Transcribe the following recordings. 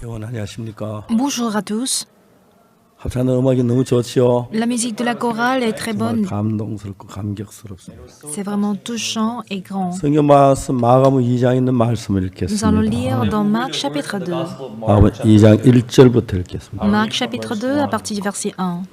여러분 안녕하십니까? Bonjour à tous. 합창단 음악이 너무 좋지요. La musique de la chorale est très 정말 bonne. 감동스럽고 감격스럽습니다. C'est vraiment touchant et grand. 성경 말씀 마가복음 2장에 있는 말씀을 Nous allons 읽겠습니다. lire dans Marc chapitre 2. 마가복음 2장 1절부터 읽겠습니다. Marc chapitre 2 à partir du verset 1.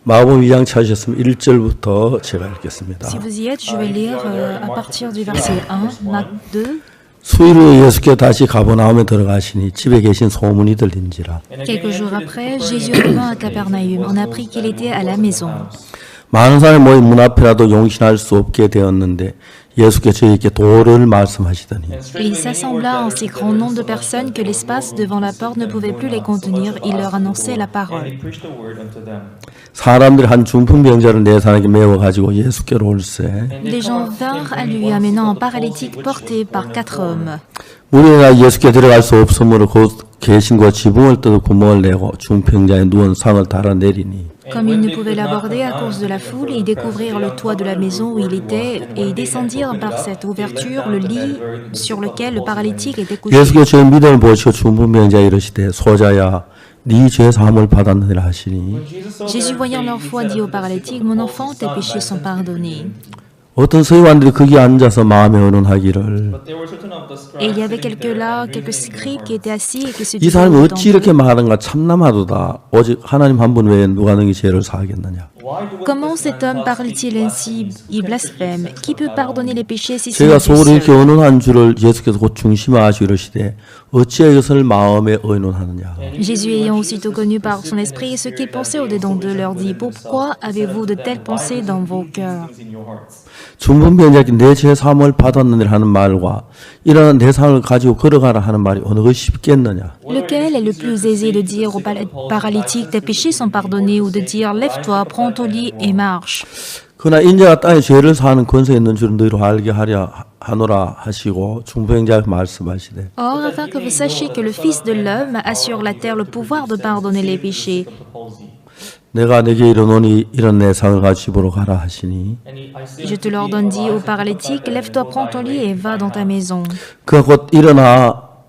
마가복음 2장 찾으셨으면 1절부터 제가 읽겠습니다. Si vous y êtes, je vais lire à partir du verset 1, Marc 2. 수일 후에 예수께서 다시 가버나움에 들어가시니 집에 계신 소문이 들린지라. Quelques jours après, Jésus revint à Capernaum. On apprit qu'il était à la maison. 많은 사람이 모인 문 앞이라도 용신할 수 없게 되었는데 예수께서 저희에게 도를 말씀하시더니 Et il s'assembla un si grand nombre de personnes que l'espace devant la porte ne pouvait plus les contenir. Il leur annonçait la parole. 사람들이 한 중풍병자를 네 사람에게 메워가지고 예수께로 올세 Les gens vinrent à lui, amenant un paralytique porté par 4 hommes. 우리가 예수께 들어갈 수 없으므로 곧 계신 곳 지붕을 뜯어 구멍을 내고 중풍자에 누운 상을 달아내리니 Comme ils ne pouvaient l'aborder à cause de la foule, ils découvrirent le toit de la maison où il était et descendirent par cette ouverture le lit sur lequel le paralytique était couché. 예수께서 저희 믿음을 보시고 중풍병자에 이르시되 소자야 네 죄 사함을 받았느니라 하시니 Jésus, voyant leur foi, dit au paralytique, « Mon enfant, tes péchés sont pardonnés. » 어떤 서기관들이 거기 앉아서 마음에 의논하기를 Et il y avait quelques scribes qui étaient assis et qui se 이 disaient 사람이 au 어찌 이렇게 temple, 말하는가 참나마도다 오직 하나님 한 분 외에 누가 능히 죄를 사하겠느냐. comment cet homme parle-t-il ainsi? Il blasphème. Qui peut pardonner les péchés si ce 제가 n'est Dieu 속으로 이렇게 seul? 의논한 줄을 예수께서 곧 중심하시고 이르시되 어찌하여 이것을 마음에 의논하느냐. Jésus, ayant aussitôt connu par son esprit ce qu'ils pensaient au-dedans d'eux, leur dit, « Pourquoi avez-vous de telles pensées dans vos cœurs? » 중풍병자께 내 죄 사함을 받았느니라 하는 말과 이러한 내 상을 가지고 걸어가라 하는 말이 어느 것이 쉽겠느냐. Lequel est le plus aisé de dire au paralytique, « Tes péchés sont pardonnés » ou de dire, « Lève-toi, prends ton lit et marche » 그러나 인자가 땅에 죄를 사하는 권세 있는 줄은 너희로 알게 하노라 하시고 중풍병자에게 말씀하시되 Or, afin que vous sachiez que le Fils de l'homme a sur la terre le pouvoir de pardonner les péchés, 내가 내게 이르노니 이런 내 상을 가지고 집으로 가라 하시니 je te l'ordonne, dit au paralytique, « Lève-toi, prends ton lit et va dans ta maison. »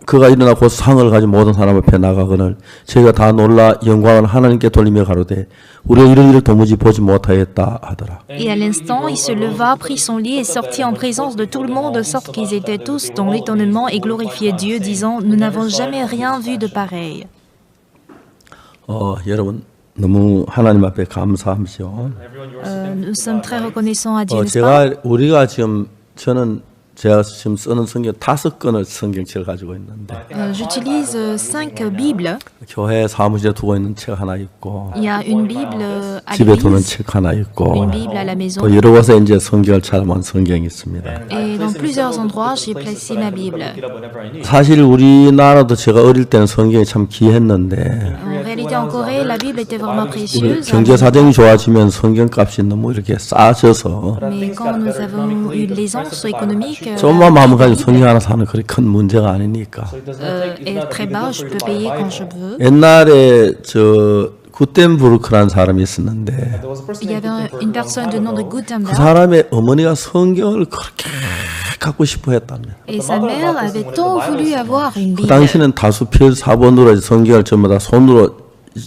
그가 일어나 곧 상을 가진 모든 사람 앞에 나가거늘 저희가 다 놀라 영광을 하나님께 돌리며 가로되 우리가 이런 일을 도무지 보지 못하였다 하더라. Et à l'instant, il se leva, prit son lit et sortit en présence de tout le monde, de sorte qu'ils étaient tous dans l'étonnement et glorifiaient Dieu, disant, « Nous n'avons jamais rien vu de pareil. » 여러분 너무 하나님 앞에 감사함시오. Nous sommes très reconnaissants à Dieu, n'est-ce pas? 제가 지금 쓰는 성경 5권을 성경책을 가지고 있는데 J'utilise 5 Bibles. 교회 사무실에 두고 있는 책 하나 있고 Il y a une Bible à 집에 두는 l'église, 책 하나 있고 une Bible à la maison. 또 여러 곳에 이제 성경을 찾아본 성경이 있습니다. Et dans plusieurs endroits, j'ai placé ma Bible. 사실 우리나라도 제가 어릴 때는 성경이 참 귀했는데 En réalité, en Corée, la Bible était vraiment 우리 précieuse. 경제 사정이 좋아지면 성경값이 너무 이렇게 싸져서 Mais quand nous avons eu l'aisance économique, 좀만 마음을 가지고 성경 하나 사는 그리 큰 문제가 아니니까. est très bas, je peux payer quand je veux. 옛날에 저 구텐부르크라는 사람이 있었는데 Il y avait une personne de nom de 그 Gutenberg 사람의 어머니가 성경을 그렇게 갖고 싶어 했답니다. et sa mère avait tant voulu avoir une 그 Bible. 당시는 다수 필사본으로 성경을 전부 다 손으로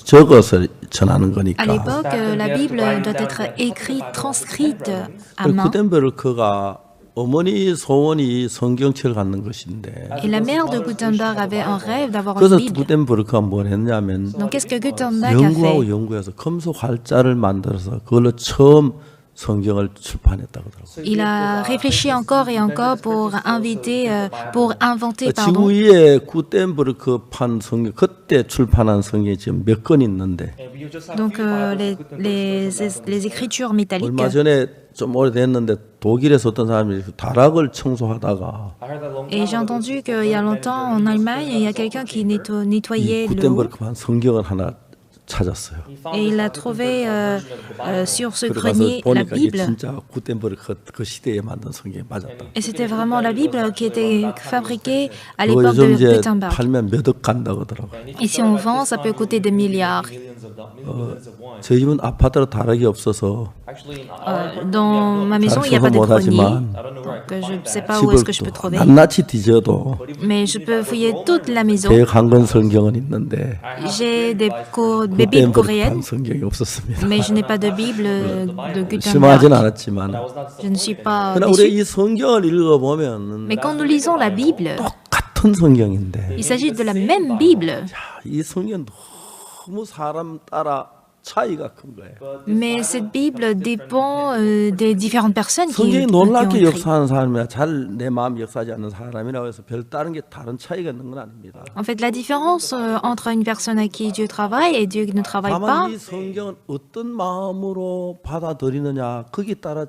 적어서 전하는 À 거니까. l'époque, la Bible doit être écrite, transcrite à main. 구텐베르크가 어머니 소원이 성경책을 갖는 것인데 Et la mère de Gutenberg avait un rêve d'avoir une 그래서 Bible. 구텐베르크가 뭘 했냐면 Donc qu'est-ce que Gutenberg a 연구하고 fait? 연구해서 금속 활자를 만들어서 그걸로 처음 성경을 출판했다고 그러더라고요. Il a réfléchi encore et encore pour inventer, 지구 pardon. 위에 구텐베르크 판 성경 그때 출판한 성경이 지금 몇 권 있는데 Donc les écritures métalliques. 얼마 전에 좀 오래됐는데 독일에서 어떤 사람이 다락을 청소하다가 Et j'ai entendu qu'il y a longtemps en Allemagne, il y a quelqu'un qui nettoyait l'eau. 구텐베르크판 성경을 하나 찾았어요. Et il a trouvé sur ce 그래 가서 grenier la 보니까 이게 Bible. 진짜 구텐버그 그 시대에 만든 성경이 맞았다. Et c'était vraiment la Bible qui était fabriquée à 그거 l'époque 요즘 de 이제 Gutenberg. 팔면 몇 억 간다고 하더라고요. Et si on vend, ça peut coûter des milliards. 저희 집은 아파트로 다락이 없어서 Dans ma maison, il n'y a 잘 pas de 청소 grenier. 못하지만 Donc, je ne sais pas où est-ce que je peux 또 trouver. 낱낱이 뒤져도 Mais je peux fouiller toute la maison. 제 강건 성경은 있는데 J'ai des Bibles 구텐버그 coréennes, 성경이 없었습니다. mais je n'ai pas de Bible de 심하진 Gutenberg. 않았지만 Je ne suis pas 그러나 우리 déçue. 이 성경을 읽어보면 Mais quand nous lisons la Bible, 똑같은 성경인데 il s'agit de la même Bible. 이 성경 너무 사람 따라 차이가 큰 거예요. Mais cette Bible dépend des différentes personnes qui 성경이 ont 놀랍게 écrit. 역사하는 사람이나 잘 내 마음 역사하지 않는 사람이라고 해서 별 다른 게 다른 차이가 있는 건 아닙니다. En fait, la différence entre une personne à qui Dieu travaille et Dieu qui ne travaille pas, 다만 이 성경은 어떤 마음으로 받아들이느냐 거기에 따라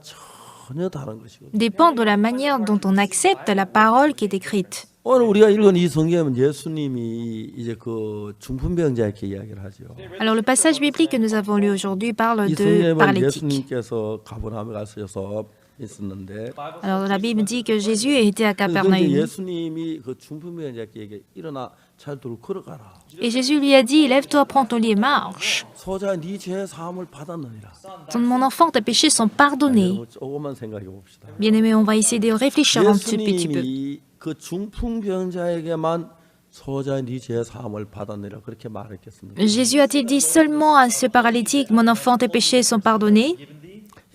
전혀 다른 것이거든요. dépend de la manière dont on accepte la parole qui est écrite. 오늘 우리가 읽은 이 성경은 예수님이 이제 그 중풍병자에게 이야기를 하죠. Alors, le passage biblique que nous avons lu aujourd'hui parle 이 de 성경에는 paralytique. 예수님께서 가버나움에 가셔서 있었는데 Alors, la Bible dit que Jésus était à 그런데 Capernaum. 예수님이 그 중풍병자에게 일어나 잘 들고 걸어가라. Et Jésus lui a dit, lève-toi, prends ton lit et marche. 소자 네 죄 사함을 받았느니라. Mon enfant, tes péchés sont pardonnés. 여러분 조금만 생각해 봅시다. Bien-aimé, on va essayer de réfléchir un petit peu. 예수님이 그 중풍병자에게만 소자 네 죄 사함을 받았느니라 그렇게 말했겠습니까? Jésus a-t-il dit seulement à ce paralytique, mon enfant, tes péchés sont pardonnés?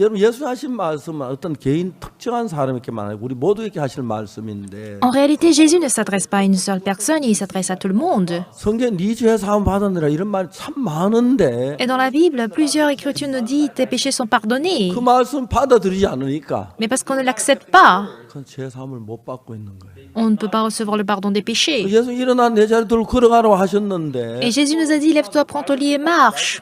여러분 예수 하신 말씀은 어떤 개인 특정한 사람에게 말하고 우리 모두에게 하실 말씀인데 En réalité, Jésus ne s'adresse pas à une seule personne, il s'adresse à tout le monde. 성경 네 죄 사함 받았느라 이런 말이 참 많은데 Et dans la Bible, plusieurs écritures nous disent, tes péchés sont pardonnés. 그 말씀 받아들이지 않으니까 Mais parce qu'on ne l'accepte pas, 그 죄 사함을 못 받고 있는 거예요. on ne peut pas recevoir le pardon des péchés. 예수 일어나 내 자리 들고 걸어가라고 하셨는데 Et Jésus nous a dit, lève-toi, prends ton lit et marche.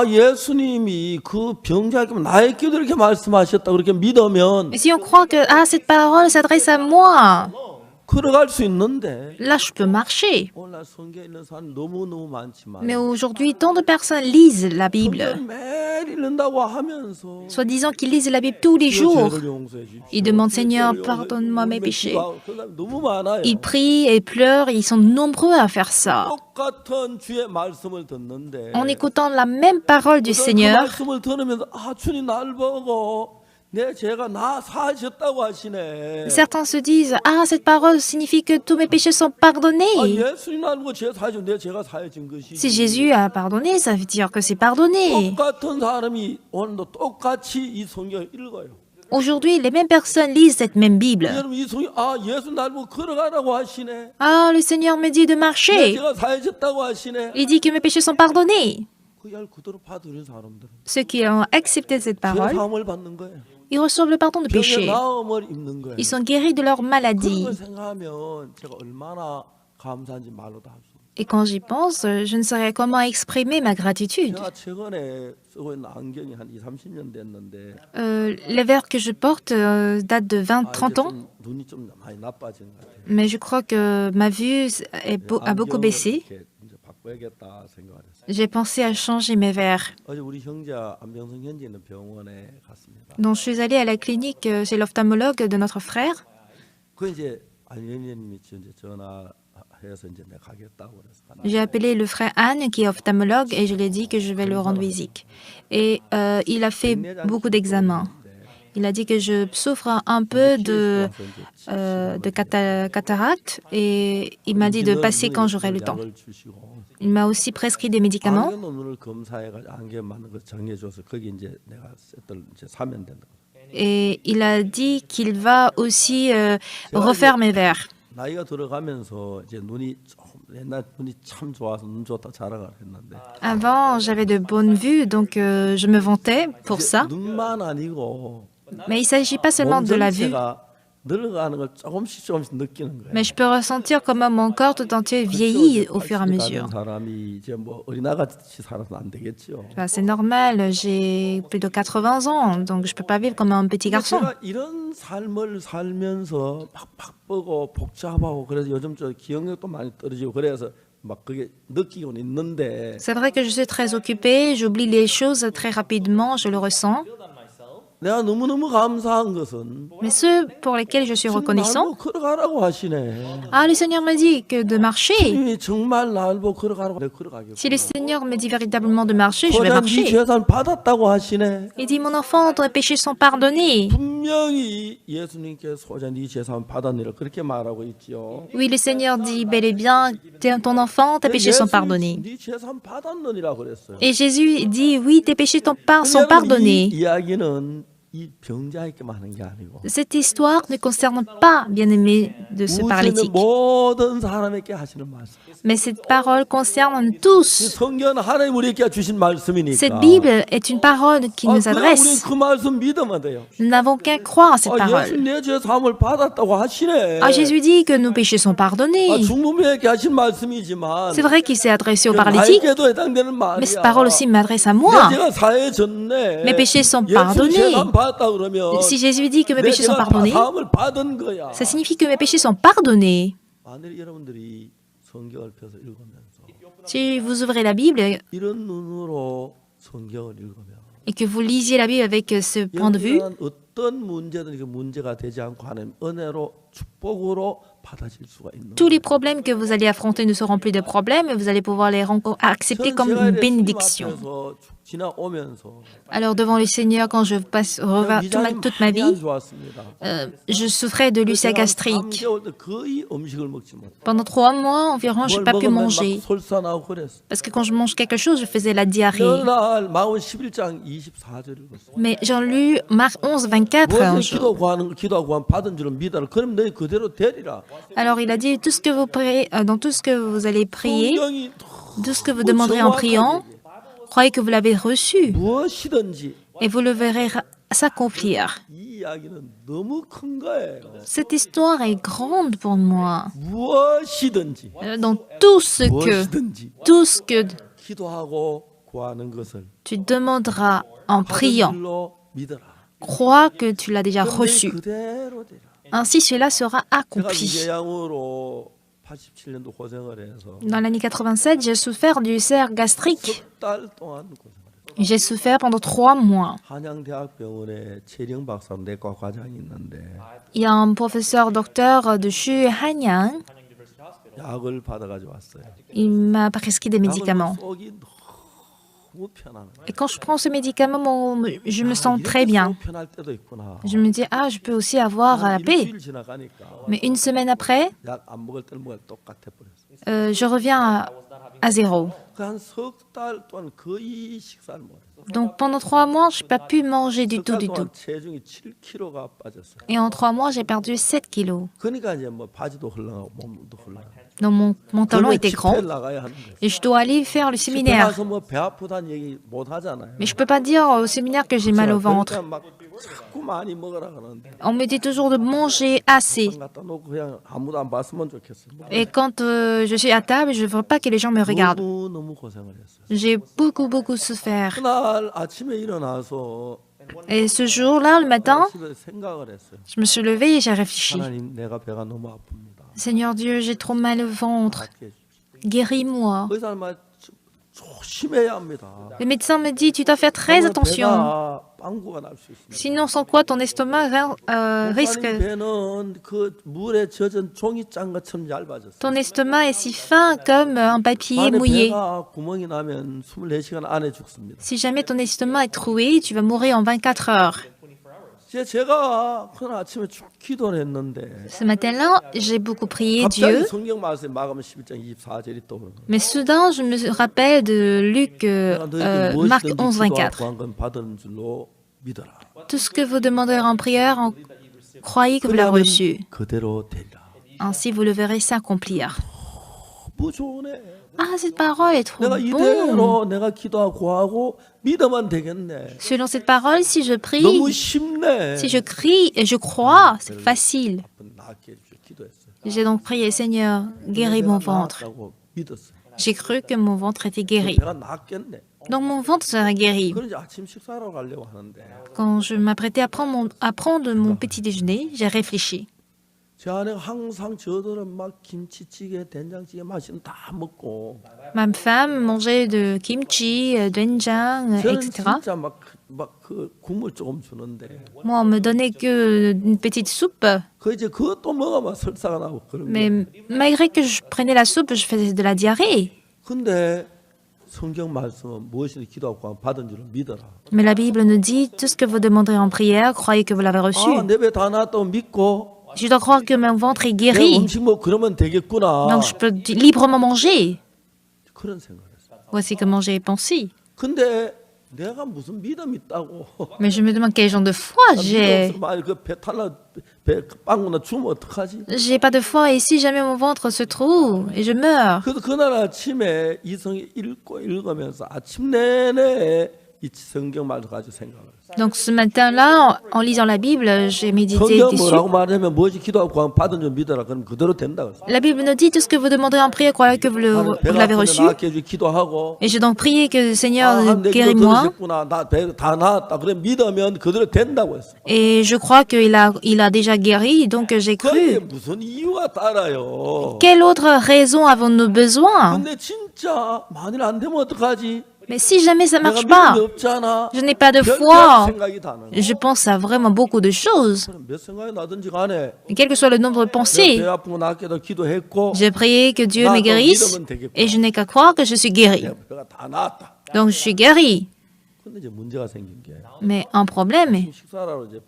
예수님이 그 병자에게 나에게도 이렇게 말씀하셨다 그렇게 믿으면 Et si on croit que, ah, cette parole s'adresse à moi, 걸어갈 수 있는데 là, je peux marcher. 오늘 성경에 있는 사람 너무너무 많지만 Mais aujourd'hui, tant de personnes lisent la Bible, 성경 매일 읽는다고 하면서 soi-disant qu'ils lisent la Bible tous les jours. 죄를 용서해 주십시오. Ils demandent, Seigneur, 죄를 pardonne-moi mes péchés. 기도하고 그런 사람이 너무 많아요. Ils prient et pleurent, ils sont nombreux à faire ça. 똑같은 주의 말씀을 듣는데 En écoutant la même parole du 그 Seigneur, 말씀을 들으면서 주님 날 보고 내 죄가 나 사하셨다고 하시네. certains se disent, ah, cette parole signifie que tous mes péchés sont pardonnés. 예수님 날 보고 죄 사하시면 내 죄가 사해진 것이지. Si Jésus a pardonné, ça veut dire que c'est pardonné. 똑같은 사람이 오늘도 똑같이 이 성경을 읽어요. Aujourd'hui, les mêmes personnes lisent cette même Bible. 여러분 이 성경 예수 날 보고 걸어가라고 하시네. Ah, le Seigneur me dit de 내 marcher. 죄가 사해졌다고 하시네. Il dit que mes péchés sont pardonnés. 그 말 그대로 받아들인 사람들은 Ceux qui ont accepté cette 죄 parole, 사함을 받는 거예요. ils reçoivent le pardon de 병의 péché. 나음을 입는 거예요. Ils sont guéris de leur 그런 maladie. 걸 생각하면 제가 얼마나 감사한지 말로도 할 수. Et quand j'y pense, je ne saurais comment exprimer ma gratitude. 제가 최근에 쓰고 있는 안경이 한 20-30년 됐는데 Les verres que je porte datent de 20-30 ans, 좀 눈이 좀 많이 나빠진 것 같아요. mais je crois que ma vue a beaucoup baissé. 이렇게 이제 바꿔야겠다 생각을 했어요. J'ai pensé à changer mes verres. 어제 우리 형제가 안병성 현재 있는 병원에 갔습니다. Donc je suis allée à la clinique chez l'ophtalmologue de notre frère. 그 이제 안현님이 이제 전화해서 이제 내가 가겠다고 그래서 가나. J'ai appelé le frère Anne qui est ophtalmologue et je lui ai dit que je vais lui rendre visite. Et il a fait beaucoup d'examens. Il a dit que je souffre un peu de cataracte et il m'a dit de passer quand j'aurai le temps. Il m'a aussi prescrit des médicaments 안경 눈을 검사해가지고 안경 맞는 거 정해줘서 거기 이제 내가 세트를 이제 사면 된다. et il a dit qu'il va aussi refaire mes verres. 나이가 들어가면서 이제 눈이 조금 옛날 눈이 참 좋아서 눈 좋다 자랑을 했는데 Avant, j'avais de bonnes vues, donc je me vantais pour ça. 눈만 아니고 Mais il ne s'agit pas seulement 몸 de la vue, 전체가 늙어가는 걸 조금씩 느끼는 거예요. mais je peux ressentir comment mon corps tout entier vieillit au fur et à mesure. 사람이 이제 뭐 어린아같이 살아서 안 되겠죠. Bah, c'est normal, j'ai plus de 80 ans, donc je ne peux pas vivre comme un petit garçon. 제가 이런 삶을 살면서 막 바쁘고 복잡하고 그래서 요즘 저 기억력도 많이 떨어지고 그래서 막 그게 느끼고는 있는데 C'est vrai que je suis très occupée, j'oublie les choses très rapidement, je le ressens. 내가 너무너무 감사한 것은 Mais ceux pour lesquels je suis 지금 reconnaissant, 날 보고 걸어가라고 하시네. ah, le Seigneur me dit que de marcher. 주님이 정말 날 보고 걸어가라고 내가 걸어가겠구나. Si le Seigneur me dit véritablement de marcher, je vais 그냥 네 marcher. 죄산 받았다고 하시네. Il dit, mon enfant, tes péchés sont pardonnés. 분명히 예수님께 소자 네 죄산 받았니라 그렇게 말하고 있지요. Oui, le Seigneur dit bel et bien, ton enfant, tes péchés sont pardonnés. 네 죄산 받았느니라 그랬어요. Et Jésus dit, oui, tes péchés sont 근데 이 pardonnés. 이야기는 이 병자에게만 하는 게 아니고 Cette histoire ne concerne pas, bien-aimé, de ce 우주의 paralytique. 모든 사람에게 하시는 말씀. Mais cette parole concerne 이 tous. 성경은 하나님 우리에게 주신 말씀이니까. Cette Bible est une parole qui nous 그냥 우리 adresse. 그 말씀 믿으면 돼요. Nous n'avons qu'à croire à cette 예수 parole. 내 죄 사함을 받았다고 하시네. Ah, Jésus dit que nos péchés sont pardonnés. 중범에게 하신 말씀이지만 C'est vrai qu'il s'est adressé aux paralytiques, 나에게도 해당되는 말이야. mais cette parole aussi m'adresse à 내 moi. 죄가 사해졌네. Mes péchés sont 예수 pardonnés. 죄만 받았다 그러면 Si Jésus dit que mes 내 péchés sont 죄가 pardonnés, 사함을 받은 거야. ça signifie que mes péchés sont pardonnés. 만일 여러분들이 성경을 펴서 읽으면서 Si vous ouvrez la Bible 이런 눈으로 성경을 읽으면 et que vous lisiez la Bible avec ce point de vue, 영원한 어떤 문제든 그 문제가 되지 않고 하는 은혜로 축복으로 받아질 수가 있는 tous les problèmes que vous allez affronter ne seront plus des problèmes et vous allez pouvoir les accepter comme une bénédiction. 앞에서 쭉 지나오면서 Alors devant le Seigneur, quand je passe toute ma vie, je souffrais de l'ulcère gastrique. 거의 음식을 먹지 못. Pendant 3 mois environ, je n'ai pas pu manger. 솔산하고 그랬어. Parce que quand je mange quelque chose, je faisais la diarrhée. 날 마음 11장 24절을 읽었어. Mais j'en lu Marc 11, 24 un 무엇을 jour. 기도하고 구한 받은 줄을 믿어라. 그럼 너희 그대로 되리라. Alors il a dit, tout ce que vous priez, dans tout ce que vous allez prier, 성경이 tout ce que vous demanderez en priant, croyez que vous l'avez reçu 무엇이든지 et vous le verrez s'accomplir. 이 이야기는 너무 큰 거예요. Cette histoire est grande pour moi. 무엇이든지 Dans tout ce que 기도하고 구하는 것을 tu demanderas en 받은 priant, 줄로 믿어라. crois que tu l'as déjà 그럼 너희 reçu. 그대로 되리라. Ainsi cela sera 제가 accompli. 위궤양으로 87년도 고생을 해서 Dans l'année 87, j'ai souffert d'ulcère gastrique. 석 달 동안 고생을 했어요. J'ai souffert pendant 3 mois. 한양대학병원에 최령 박사 내과 과장이 있는데 Il y a un professeur docteur de chez Hanyang. 약을 받아가지고 왔어요. Il m'a prescrit des médicaments. 속이 너무 편안해. Et quand je prends ce médicament, je me sens très bien. 속 편할 때도 있구나. Je me dis, ah, je peux aussi avoir la paix. 일주일 지나가니까 Mais une semaine après, 약 안 먹을 때는 뭐가 똑같아 버렸어. je reviens à zéro. 한 석 달 동안 거의 식사를 못 했어. Donc pendant 3 mois, je n'ai pas pu manger du tout, du tout. 체중이 7kg가 빠졌어요. Et en 3 mois, j'ai perdu 7 kilos. 그러니까 이제 뭐 바지도 흘러가고 몸도 흘러가고. Donc mon pantalon était grand 나가야 하는 거예요. et je dois aller faire le 집에 séminaire. 가서 뭐 배 아프다는 얘기 못 하잖아요. Mais je ne peux pas dire au séminaire que j'ai mal au ventre. 그러니까 막 자꾸 많이 먹으라 그러는데 On me dit toujours de manger assez. 갖다 놓고 그냥 아무도 안 봤으면 좋겠어요. Et quand je suis à table, je ne veux pas que les gens me regardent. 너무 고생을 했어요. J'ai beaucoup souffert. 그날 아침에 일어나서 Et ce jour-là, le matin, 집에 생각을 했어요. je me suis levée et j'ai réfléchi. 하나님 내가 배가 너무 아픕니다. Seigneur Dieu, j'ai trop mal au ventre. 낫게 해주십시오. Guéris-moi. 의사는 말 조심해야 합니다. Le médecin me dit, tu dois faire très 그러면 attention. 배가 빵구가 날 수 있습니다. Sinon, sans quoi ton estomac risque... 목사님 배는 그 물에 젖은 종이장 것처럼 얇아졌어요. Ton estomac est si fin comme un papier 안에 mouillé. 배가 구멍이 나면 24시간 안에 죽습니다. Si jamais ton estomac est troué, tu vas mourir en 24 heures. 제가 그날 아침에 쭉 기도를 했는데 Ce matin-là, j'ai beaucoup prié 갑자기 Dieu, 성경 말씀에 마가음 11장 24절이 떠오르는 거예요. mais soudain, je me rappelle de Luc, Marc 11, 24. 구한 건 받은 줄로 믿어라. Tout ce que vous demanderez en prière, croyez que vous l'avez reçu. 그대로 되리라. Ainsi, vous le verrez s'accomplir. 뭐 좋으네. Ah, cette parole est trop 내가 bonne. 이대로 내가 기도하고 구하고 믿으면 되겠네. Selon cette parole, si je prie, 너무 쉽네. si je crie et je crois, c'est facile. 낫게 해주십시오. 기도했어요. J'ai donc prié, Seigneur, guéris mon ventre. 나았다고 믿었어요. J'ai cru que mon ventre était guéri. 내가 낫겠네. Donc mon ventre sera guéri. 그런지 아침 식사하러 가려고 하는데 Quand je m'apprêtais à prendre mon petit déjeuner, j'ai réfléchi. 제 아내가 항상 저들은 막 김치찌개, 된장찌개 마시는 다 먹고 Ma femme mangeait de kimchi, doenjang, 저는 etc. 진짜 막 그 국물 조금 주는데 Moi, on me donnait que une petite soupe, 그 이제 그것도 먹으면 설사가 나고 그런 mais 게. malgré que je prenais la soupe, je faisais de la diarrhée. 근데 성경 말씀은 무엇이든 기도하고 받은 줄을 믿어라. Mais la Bible nous dit, tout ce que vous demanderez en prière, croyez que vous l'avez reçu. 아, 내 배 다 나았다고 믿고 Je dois croire que mon ventre est 내 guéri, 음식 뭐 그러면 되겠구나. donc je peux librement manger. 그런 생각을 했어요. Voici comment j'ai pensé. 근데 내가 무슨 믿음이 있다고. Mais je me demande quel genre de foi j'ai. 믿음 없으면 그배 탈라 배 빵구나 주면 어떡하지? J'ai pas de foi et si jamais mon ventre se trouve et je meurs. 그래서 그날 아침에 이성이 읽으면서 아침 내내 이 성경 말을 가지고 생각을 했어요. Donc ce matin-là, en lisant la Bible, j'ai médité 성경 dessus. 뭐라고 말하면 무엇이 기도하고 받은 줄 믿어라. 그럼 그대로 된다 그랬어요. La Bible nous dit tout ce que vous demanderez en prière, croyez que vous 배가 l'avez 아프면 reçu. 나게 해주기 기도하고 Et j'ai donc prié que le 아, Seigneur 내 기도 guéris-moi. 들으셨구나. 나 배 다 나았다. 그래 믿으면 그대로 된다고 했어요. Et je crois qu'il a déjà guéri, donc j'ai 그게 cru. 무슨 이유가 따라요. Quelle autre raison avons-nous besoin? 근데 진짜 만일 안 되면 어떡하지? Mais si jamais ça 내가 marche pas, 믿음이 없잖아. je n'ai pas de 별별 foi. 생각이 다 나는 거야. Je pense à vraiment beaucoup de choses. 몇 생각이 나든지 간에 Et quel que soit le nombre de 배 pensées, 아픈 거 낫게 해서 기도했고 j'ai prié que Dieu me guérisse et je n'ai qu'à croire que je suis guéri. 내 배가 다 나았다. Donc je suis guéri. 근데 이제 문제가 생긴 게 Mais un problème, 식사하러 이제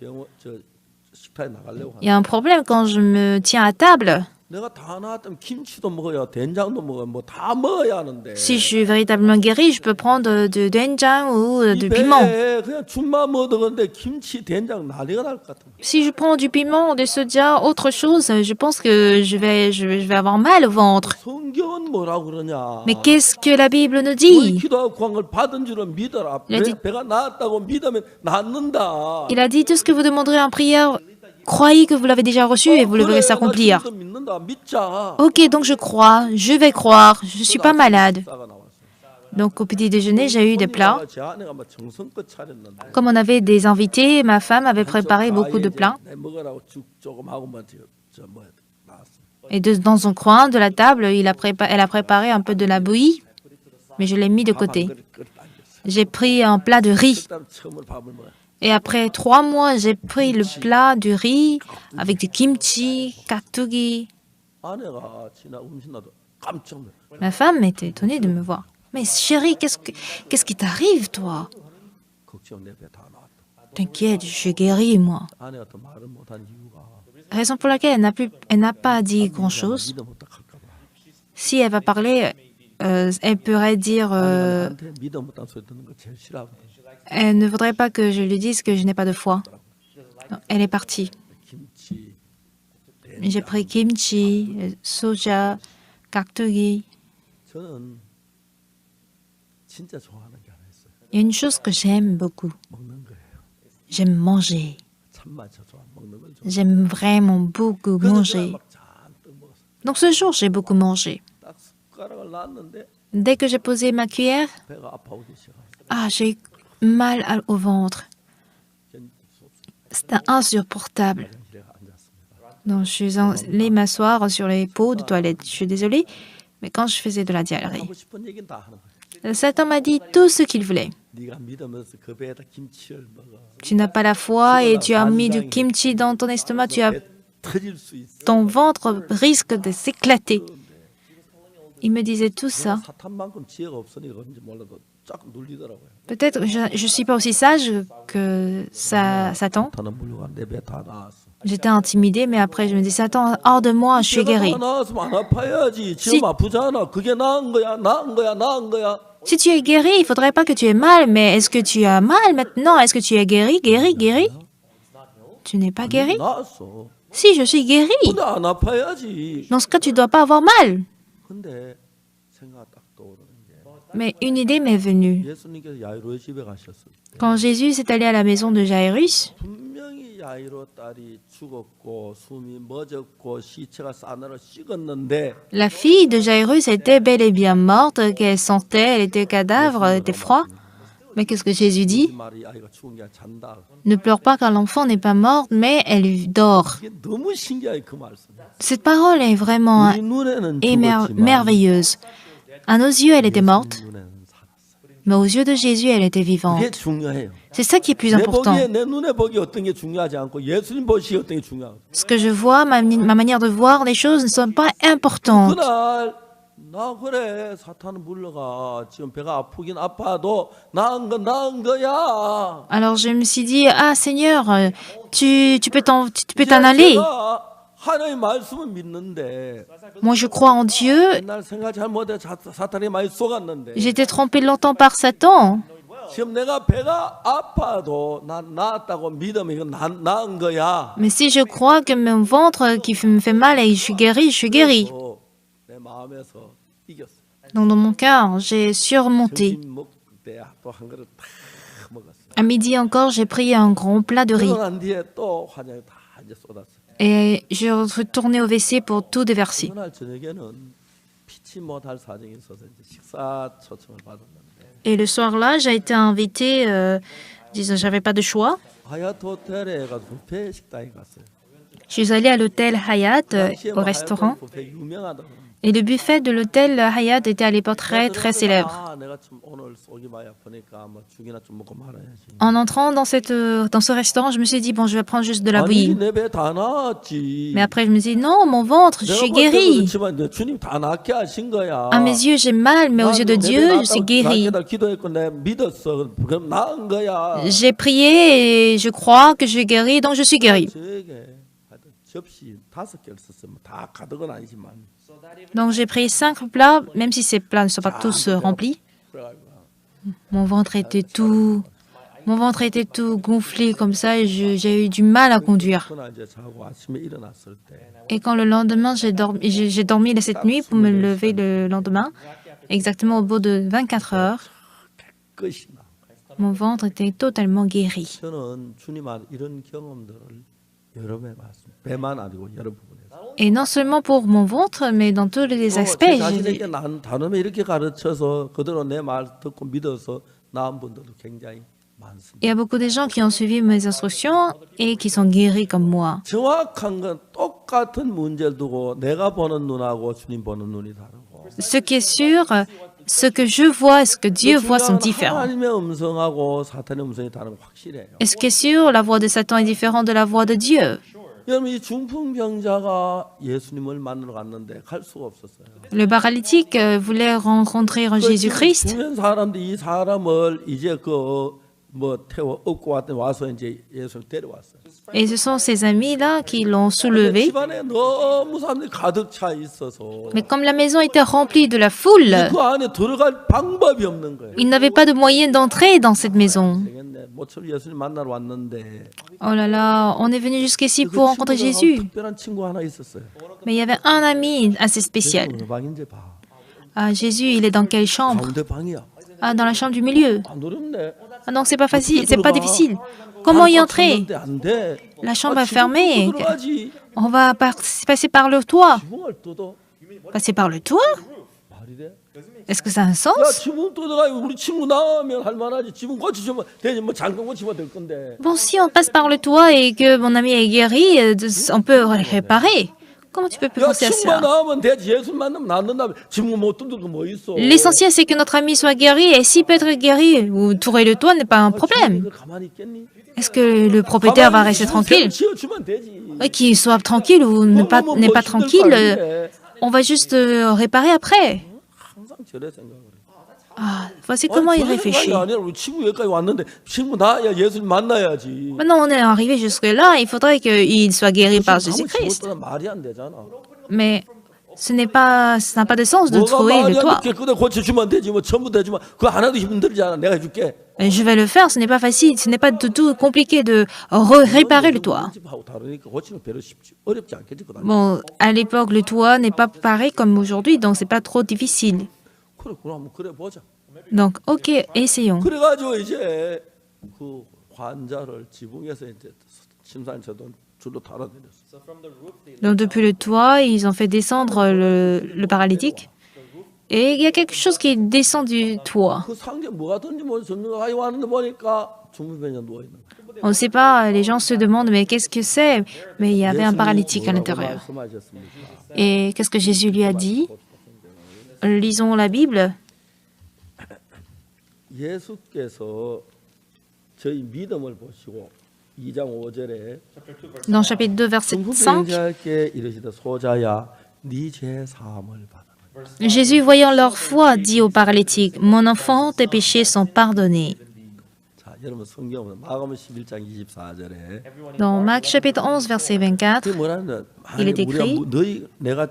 식탁에 나가려고 il y a un problème quand je me tiens à table. 내가 다 나았다면 김치도 먹어야 된장도 먹어야 뭐 다 먹어야 하는데 Si je suis véritablement guéri, je peux prendre de doenjang ou 이 du piment. 배에 그냥 죽만 먹었는데 김치 된장 난리가 날 것 같은 거야. Si je prends du piment, de soja, autre chose, je pense que je vais avoir mal au ventre. 성경은 뭐라고 그러냐? Mais qu'est-ce que la Bible nous 우리 dit? 기도하고 구한 걸 받은 줄은 믿어라. Il a dit- 배가 나았다고 믿으면 낫는다. Il a dit tout ce que vous demanderez en prière, croyez que vous l'avez déjà reçu et vous le verrez 그래, 나 s'accomplir. 지금도 믿는다. 믿자. Ok, donc je crois, je vais croire, je ne suis pas malade. 식사가 나왔어요. Donc au petit déjeuner, j'ai eu des plats. 제 아내가 막 정성껏 차렸는데 Comme on avait des invités, ma femme avait préparé beaucoup de plats. 내 먹으라고 죽 조금 하고 뭐 나왔어. Et dans un coin de la table, elle a préparé un peu de la bouillie, mais je l'ai mis de côté. J'ai pris un plat de riz. 그다음 처음으로 밥을 먹어. Et après 3 mois, j'ai pris le plat du riz avec du kimchi, kaktugi. 아내가 지나 음식 나도 깜짝 놀래. Ma femme était étonnée de me voir. Mais chérie, qu'est-ce qui t'arrive, toi? 걱정 내 배 다 나왔다. T'inquiète, je suis guérie, moi. 아내가 또 말을 못한 이유가 Raison pour laquelle elle n'a pas dit grand-chose. 믿음 없다 할까 봐. Si elle va parler, elle pourrait dire, 나한테 믿음 없다는 소리 듣는 거 제일 싫어하거든. elle ne voudrait pas que je lui dise que je n'ai pas de foi. Non, elle est partie. 김치, J'ai pris kimchi, soja, kaktugi. 저는 진짜 좋아하는 게 하나 있어요. Il y a une chose que j'aime beaucoup. 먹는 거예요. J'aime manger. 참말 저 좋아. 먹는 걸 좋아. J'aime vraiment beaucoup 그래서 manger. 제가 막 잔뜩 먹었어요. Donc ce jour, j'ai beaucoup mangé. 딱 숟가락을 놨는데 Dès que j'ai posé ma cuillère, 배가 아파오기 시작했어요. j'ai eu mal au ventre. 견딜 수 없어요. C'était insupportable. 현실에 앉았습니다. Donc je suis allée m'asseoir sur les pots de toilette. Je suis désolée, mais quand je faisais de la diarrhée, 하고 싶은 얘기는 다 하는 거예요. Satan m'a dit tout ce qu'il voulait. 네가 믿으면서 그 배에다 김치를 먹어. Tu n'as pas la foi et tu as mis du kimchi dans ton estomac, 배 터질 수 있어. ton ventre risque de s'éclater. Il me disait tout ça. 사탄만큼 지혜가 없으니까 그런지 몰라도 자꾸 눌리더라고요. Peut-être je ne suis pas aussi sage que Satan. 사탄은 물려가 내 배 다 나았어. J'étais intimidée, mais après je me dis, Satan, hors de moi, je suis guérie. 배가 다 나았으면 안 아파야지. 지금 아프잖아. 그게 나은 거야. 나은 거야. 나은 거야. Si tu es guéri, il faudrait pas que tu aies mal, mais est-ce que tu as mal maintenant? Est-ce que tu es guéri, guéri, guéri? Tu n'es pas guéri? 나았어. Si, je suis guéri. 근데 안 아파야지. Dans ce cas, tu dois pas avoir mal. 근데 생각 딱 떠오르는 게 Mais une idée m'est venue. 예수님께서 야이로의 집에 가셨을 때 Quand Jésus s'est allé à la maison de Jairus, 분명히 야이로 딸이 죽었고 숨이 멎었고 시체가 싸늘어 식었는데 la fille de Jairus était bel et bien morte, qu'elle sentait, elle était cadavre, elle était froid. Mais qu'est-ce que Jésus dit? 말이 아이가 죽은 게 아니라 잔다. Ne pleure pas car l'enfant n'est pas morte, mais elle dort. 이게 너무 신기해 그 말씀. Cette parole est vraiment 우리 눈에는 죽었지만 merveilleuse. À nos yeux, elle était morte, 예수님 눈에는 살았어요. mais aux yeux de Jésus, elle était 그게 vivante. 중요해요. C'est ça qui est plus 내 important. 보기에 내 눈에 보기 어떤 게 중요하지 않고 예수님 보시기 어떤 게 중요하고. Ce que je vois, ma manière de voir les choses ne sont pas importantes. 그날 나 그래 사탄은 물러가 지금 배가 아프긴 아파도 나은 건 나은 거야. Alors je me suis dit, ah Seigneur, tu peux t'en 이제 aller. 제가 하나님의 말씀을 믿는데 Moi, je crois en Dieu. 옛날 생각 잘못해 사탄이 많이 속았는데 J'étais trompée longtemps par Satan. 지금 내가 배가 아파도 난 나았다고 믿으면 이건 나은 거야. Mais si je crois que mon ventre qui me fait mal et je suis guérie, je suis guérie. 또 내 마음에서 이겼어. Donc dans mon cœur, j'ai surmonté. 점심 먹을 때 또 한 그릇 다 먹었어. À midi encore, j'ai pris un grand plat de riz. 그러고 난 뒤에 또 환장이 다 이제 쏟았어. Et je retournais au WC pour tout déverser. 그날 저녁에는 피치 못할 사정이 있어서 이제 식사 초청을 받았는데 Et le soir-là, j'ai été invitée, disons, j'avais pas de choix. 하얏트 호텔에 가서 뷔페 식당에 갔어요. Je suis allée à l'hôtel Hyatt, 당시에 au 뭐 restaurant. 하얏트 뷔페 유명하더라고요. Et le buffet de l'hôtel Hyatt était à l'époque très, très célèbre. 아, 내가 좀 오늘 속이 많이 아프니까 뭐 죽이나 좀 먹고 말아야지. En entrant dans ce restaurant, je me suis dit, bon, je vais prendre juste de la 아니 bouillie. 내 배 다 나았지. Mais après, je me suis dit, non, mon ventre, je 내가 suis 볼 때는 guérie. 그렇지만 내 주님 다 낫게 하신 거야. À mes yeux, j'ai mal, mais aux yeux de 내 Dieu, 배 je suis 낫다고 guérie. 낫게 기도했고 내가 믿었어. 그럼 나은 거야. J'ai prié et je crois que je suis guérie, donc je suis guérie. 저에게 하여튼 접시 5개를 썼으면 다 가득은 아니지만 Donc j'ai pris 5 plats, même si ces plats ne sont pas tous remplis. 그래가지고 Mon ventre était tout gonflé comme ça et j'ai eu du mal à conduire. 그날 이제 자고 아침에 일어났을 때 Et quand le lendemain, j'ai dormi cette nuit pour me lever le lendemain, exactement au bout de 24 heures, 끝이 나. mon ventre était totalement guéri. 저는 주님 안 이런 경험들을 여러 번 해봤습니다. 배만 아니고 여러 부분에서. Et non seulement pour mon ventre, mais dans tous les 제 aspects. 자신에게 난 다름에 이렇게 가르쳐서 그대로 내 말 듣고 믿어서 나은 분들도 굉장히 많습니다. Il y a beaucoup de gens qui ont suivi mes instructions et qui sont guéris comme moi. 정확한 건 똑같은 문제를 두고 내가 보는 눈하고 주님 보는 눈이 다르고 Ce qui est sûr, ce que je vois et ce que Dieu voit sont différents. 하나님의 음성하고 사탄의 음성이 다른 건 확실해요. Et ce qui est sûr, la voix de Satan est différente de la voix de Dieu. 여러분 이 중풍병자가 예수님을 만나러 갔는데 갈 수가 없었어요. Le paralytique voulait rencontrer Jésus-Christ. 주변 사람들이 이 사람을 이제 뭐 태워 업고 와서 이제 예수를 데려왔어요. Et ce sont ses amis-là qui l'ont soulevé. 집안에 너무 사람들이 가득 차 있어서 Mais comme la maison était remplie de la foule, 그 안에 들어갈 방법이 없는 거예요. il n'avait pas de moyen d'entrer dans cette maison. 되겠네. 모처럼 예수님 만나러 왔는데 Oh là là, on est venu jusqu'ici 그 pour rencontrer 친구들하고 Jésus. 특별한 친구 하나 있었어요. Mais il y avait un ami assez spécial. 어느 방인지 봐. Ah, Jésus, il est dans quelle chambre? 가운데 방이야. Ah, dans la chambre du milieu. 안 어렵네. Ah non, c'est pas facile, c'est pas difficile. Comment y entrer? 안 돼. La chambre est 지붕 fermée. 뚫고 들어가지. On va passer par le toit. 지붕을 뚫어. Passer par le toit? 말이 돼? Est-ce que ça a un 야 sens? 지붕 뚫어가 우리 친구 나오면 할만하지. 지붕 고치시면 되지. 뭐 잠깐 고치면 될 건데. Bon, si on passe par le toit et que mon ami est guéri, on peut réparer. Comment tu peux 야 penser à 친구가 ça? 나오면 되지. 예수 만나면 낫는다면 지붕 못 뚫는 거 뭐 있어? L'essentiel, c'est que notre ami soit guéri. Et s'il peut être guéri, ou tourer le toit n'est pas un problème. 이거 가만히 있겠니? Est-ce que le propriétaire va rester tranquille? 지어주면 되지. Qu'il soit tranquille ou n'est pas tranquille, on va juste réparer après. 항상 저래 생각을 해. Ah, voici comment il réfléchit. 아니라 우리 친구 여기까지 왔는데 친구 나야 예수님 만나야지. Maintenant, on est arrivé jusque-là, il faudrait qu'il soit guéri par Jésus-Christ. 잘못하면 말이 안 되잖아. Mais ça n'a pas de sens de 뭐가 trouver le 말이 안 toit. 돼? 그대 고쳐주면 되지. 뭐 전부 되지만 그거 하나도 힘들지 않아. 내가 해줄게. Je vais le faire, ce n'est pas facile, ce n'est pas du tout compliqué de réparer le toit. 집하고 다르니까 고치면 별로 쉽지. 어렵지 않겠지. 그다음에. Bon, à l'époque, le toit n'est pas pareil comme aujourd'hui, donc c'est pas trop difficile. 그래 그럼 그래 보자. Donc, ok, essayons. 그래가지고 이제 그 환자를 지붕에서 이제 심산처럼 줄로 달아내렸어. Donc, depuis le toit, ils ont fait descendre le paralytique. Et il y a quelque chose qui descend du toit. 그 상자에 뭐가 든지 뭐 전문가 가지고 왔는데 보니까 중풍병자 누워있는 거예요. On ne sait pas, les gens se demandent, mais qu'est-ce que c'est? Mais il y avait un 예수님이 paralytique à 뭐라고 l'intérieur. 말씀하셨습니까? Et qu'est-ce que Jésus lui a dit? Lisons la Bible. 예수께서 저희 믿음을 보시고 2장 5절에 Dans chapitre 2, verset 5, 중풍병자에게 이르시되 소자야 네 죄 사함을 받아. Jésus, voyant leur foi, dit aux paralytiques, « Mon enfant, tes péchés sont pardonnés. 자, 여러분 성경은 마가복음 11장 24절에 Dans Marc chapitre 11, verset 24, 그 뭐라는 Il est écrit, 너희 내가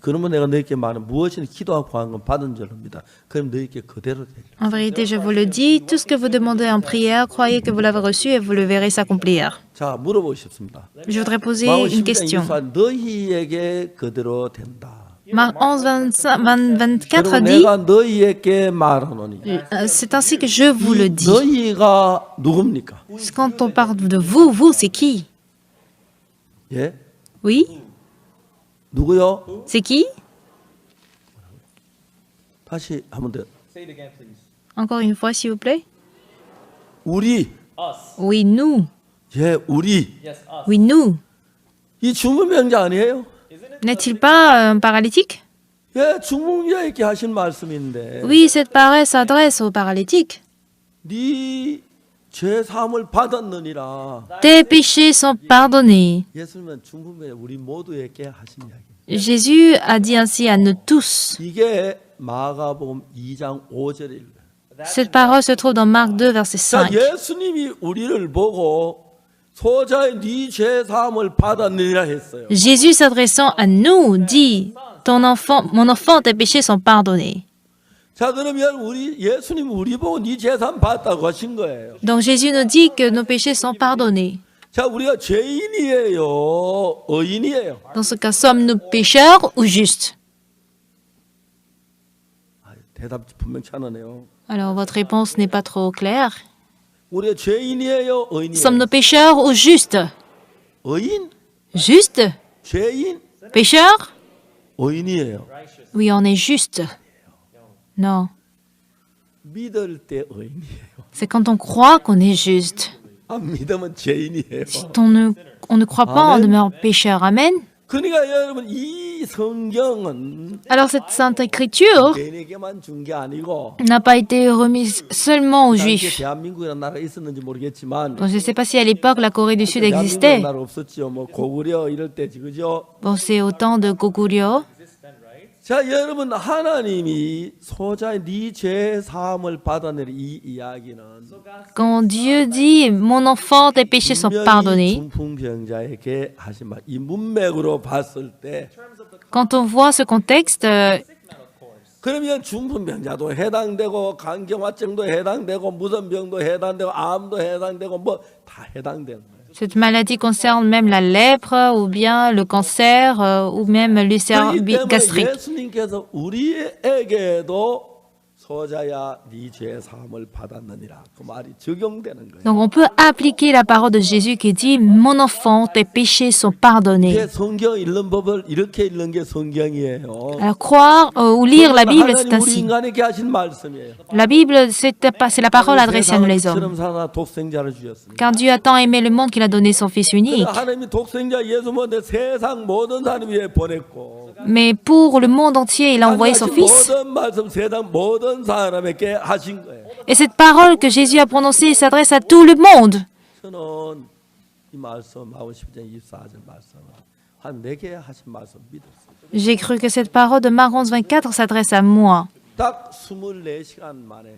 그러면 내가 너희에게 말하는 무엇이든 기도하고 구한 건 받은 줄 압니다. 그럼 너희에게 그대로 되리라. en vérité, je vous le dis, tout ce que vous demandez en prière, croyez que vous l'avez reçu et vous le verrez s'accomplir. 자, 물어보고 싶습니다. Je voudrais poser 마가복음 une 11장 question. 24 너희에게 그대로 된다. Marc 11, 24 그리고 dit, 내가 너희에게 말하노니 c'est ainsi que je vous le dis. 너희가 누굽니까? Quand on parle de vous, c'est qui? 예? Oui? 누구요? C'est qui? 다시 한번 더. Encore une fois, s'il vous plaît. 우리. Oui, nous. 예, 우리. Oui, nous. 이 중풍병자 아니에요? N'est-il pas un paralytique? 예, 중풍병자에게 하신 말씀인데. Oui, cette parole s'adresse aux paralytiques. 네 죄 사함을 받았느니라. Tes péchés sont pardonnés. 예수님은 중풍병자 우리 모두에게 하신 이야기. Jésus a dit ainsi à nous tous. 이게 마가복음 2장 5절에 읽어요. Cette parole se trouve dans Marc 2, verset 자, 5. 예수님이 우리를 보고 소자의 네 죄 사함을 받았느니라 했어요. Jésus s'adressant à nous dit, mon enfant, tes péchés sont pardonnés. 자, 그러면 예수님 우리 보고 네 죄 사함 받았다고 하신 거예요. Donc Jésus nous dit que nos péchés sont pardonnés. 자, 우리가 죄인이에요, 의인이에요. Dans ce cas, sommes-nous pécheurs ou justes? 대답 분명치 않으네요. Alors votre réponse n'est pas trop claire. 우리가 죄인이에요, 의인이에요. Sommes-nous pécheurs ou justes? 의인, Justes? 죄인, Pécheurs? 의인이에요. Oui, on est juste. Non, 믿을 때 의인이에요. c'est quand on croit qu'on est juste. 안 믿으면 죄인이에요. Si on ne croit pas, on demeure pécheur. Amen. 그러니까 여러분 이 성경은 Alors cette sainte écriture 개인에게만 준 게 아니고 n'a pas été remise seulement aux 당시에 Juifs. 대한민국이라는 나라가 있었는지 모르겠지만 Bon, je ne sais pas si à l'époque la Corée du Sud 대한민국이라는 existait. 나라 없었지요. 뭐 고구려 이럴 때 그죠? Bon, c'est au temps de Goguryeo. 자, 여러분 하나님이 소자의 네 죄 사함을 받아내리 이 이야기는 Quand Dieu dit, mon enfant, tes péchés sont 분명히 pardonnés, 중풍병자에게 하신 말, 이 문맥으로 봤을 때 quand on voit ce contexte, 그러면 중풍병자도 해당되고 간경화증도 해당되고 무슨 병도 해당되고 암도 해당되고 뭐 다 해당되는 거예요. cette maladie concerne même la lèpre, ou bien le cancer, ou même l'ulcère 그렇기 때문에 gastrique. 예수님께서 우리에게도 소자야 네 죄 사함을 받았느니라 그 말이 적용되는 거예요. Donc on peut appliquer la parole de Jésus qui dit, mon enfant, tes péchés sont 이게 pardonnés. 성경 읽는 법을 이렇게 읽는 게 성경이에요. Alors croire ou lire la Bible, c'est 하나님 우리 ainsi. 인간에게 하신 말씀이에요. La Bible, c'est la parole adressée à nous les hommes. 세상처럼 사나 독생자를 주셨습니다. Car Dieu a tant aimé le monde qu'il a donné son Fils unique. 하나님이 독생자 예수 모데 세상 모든 사람 위에 보냈고 Mais pour le monde entier, il a envoyé son Fils. 모든 말씀 세상 모든 사람에게 하신 거예요. Et cette parole que Jésus a prononcée s'adresse à tout le monde. 저는 이 말씀 마가복음 10장 24절 말씀 한 4개 하신 말씀 믿었어요. J'ai cru que cette parole de Marc 11, 24 s'adresse à moi. 딱 24시간 만에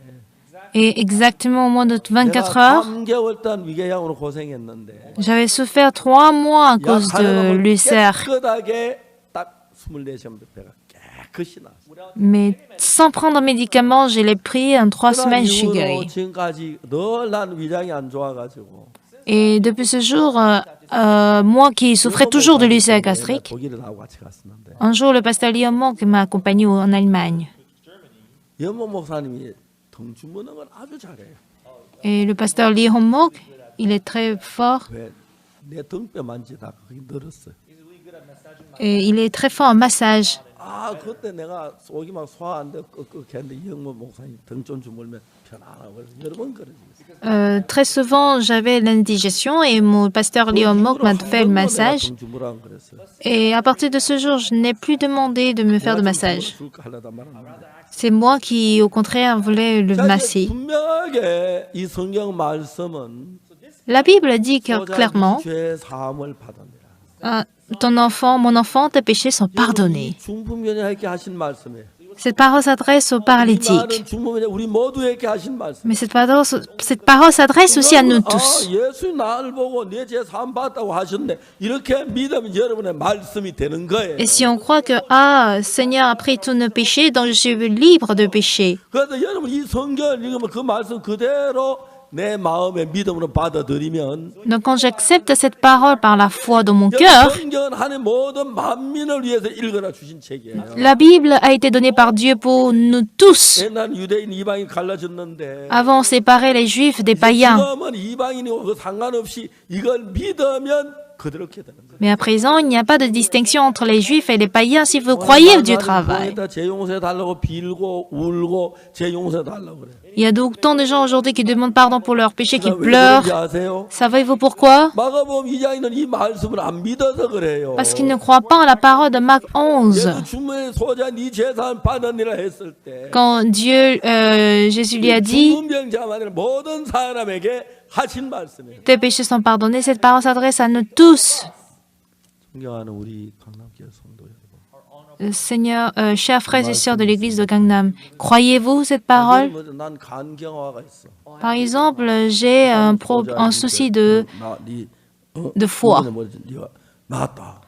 Et exactement au mois de 24 내가 heures, 3개월 동안 위궤양으로 고생했는데 j'avais souffert 3 mois à cause de l'ulcère. 깨끗하게 딱 24시간부터 배가 깨끗이 나왔어요. Mais sans prendre de médicaments, je l'ai pris en 3 semaines, je suis 이후로 guéri. 지금까지 늘 난 위장이 안 좋아가지고 Et depuis ce jour, moi qui souffrais toujours de l'ulcère gastrique, 독일에 나하고 같이 갔었는데 un jour le pasteur Léon Monk m'a accompagné en Allemagne. 연모 목사님이 등 주무는 걸 아주 잘해요. Et le pasteur Léon Monk, il est très fort. 왜 내 등뼈 만지다가 거기 늘었어요. Et il est très fort en massage. 아, 그때 내가 속이 막 소화 안 돼 꺽꺽했는데 이영모 목사님 등 좀 주물면 편안하고 그래서 여러 번 그러지. Très souvent, j'avais l'indigestion et mon pasteur Léon Mock m'a fait le massage. 등 주무라 그랬어요. Et à partir de ce jour, je n'ai plus demandé de me faire de massage. 줄까 하려다 말았는데. C'est moi qui, au contraire, voulais le 자, 이제 masser. 분명하게 이 성경 말씀은 La Bible dit 소자 clairement, 죄 사함을 받았느라. mon enfant, tes péchés sont pardonnés. 중풍변에게 하신 말씀이에요. Cette parole s'adresse aux 이 paralytiques. 말은 중풍변에 우리 모두에게 하신 말씀. Mais cette parole s'adresse aussi à nous tous. 예수 나를 보고 내 죄 사함 받았다고 하셨네. 이렇게 믿으면 여러분의 말씀이 되는 거예요. Et si on croit que, Seigneur a pris tous nos péchés, donc je suis libre de péché. 그래서 여러분 이 성경을 읽으면 그 말씀 그대로 내 마음의 믿음으로 받아들이면 Donc quand j'accepte cette parole par la foi dans mon 여러분 cœur, 성경은 하나님 모든 만민을 위해서 읽어라 주신 책이에요. la Bible a été donnée par Dieu pour nous tous. 옛날 유대인 이방인 갈라졌는데 Avant, on séparait les juifs des païens. 지금은 이방인이고 그 상관없이 이걸 믿으면 그렇게 되는 거예요. Mais à présent, il n'y a pas de distinction entre les juifs et les païens si vous croyez Dieu travaille. 제 용서해 달라고 빌고 울고 제 용서해 달라고 그래. Il y a donc tant de gens aujourd'hui qui demandent pardon pour leurs péchés, qui 왜 pleurent. 그런지 아세요? Savez-vous pourquoi? 마가복음 2장에는 이 말씀을 안 믿어서 그래요. Parce qu'ils ne croient pas en la parole de Marc 11. 예수 주문의 소자 네 재산 받으니라 했을 때 Quand Jésus lui a dit, 중풍병자만 아니라 모든 사람에게 하신 말씀이에요. tes péchés sont pardonnés, cette parole s'adresse à nous tous. 존경하는 우리 강남교회 성도 여러분. Seigneur, chers frères et sœurs de l'église de Gangnam, croyez-vous cette parole? 난 간경화가 있어. Par exemple, j'ai un souci de foi. 네가 나았다.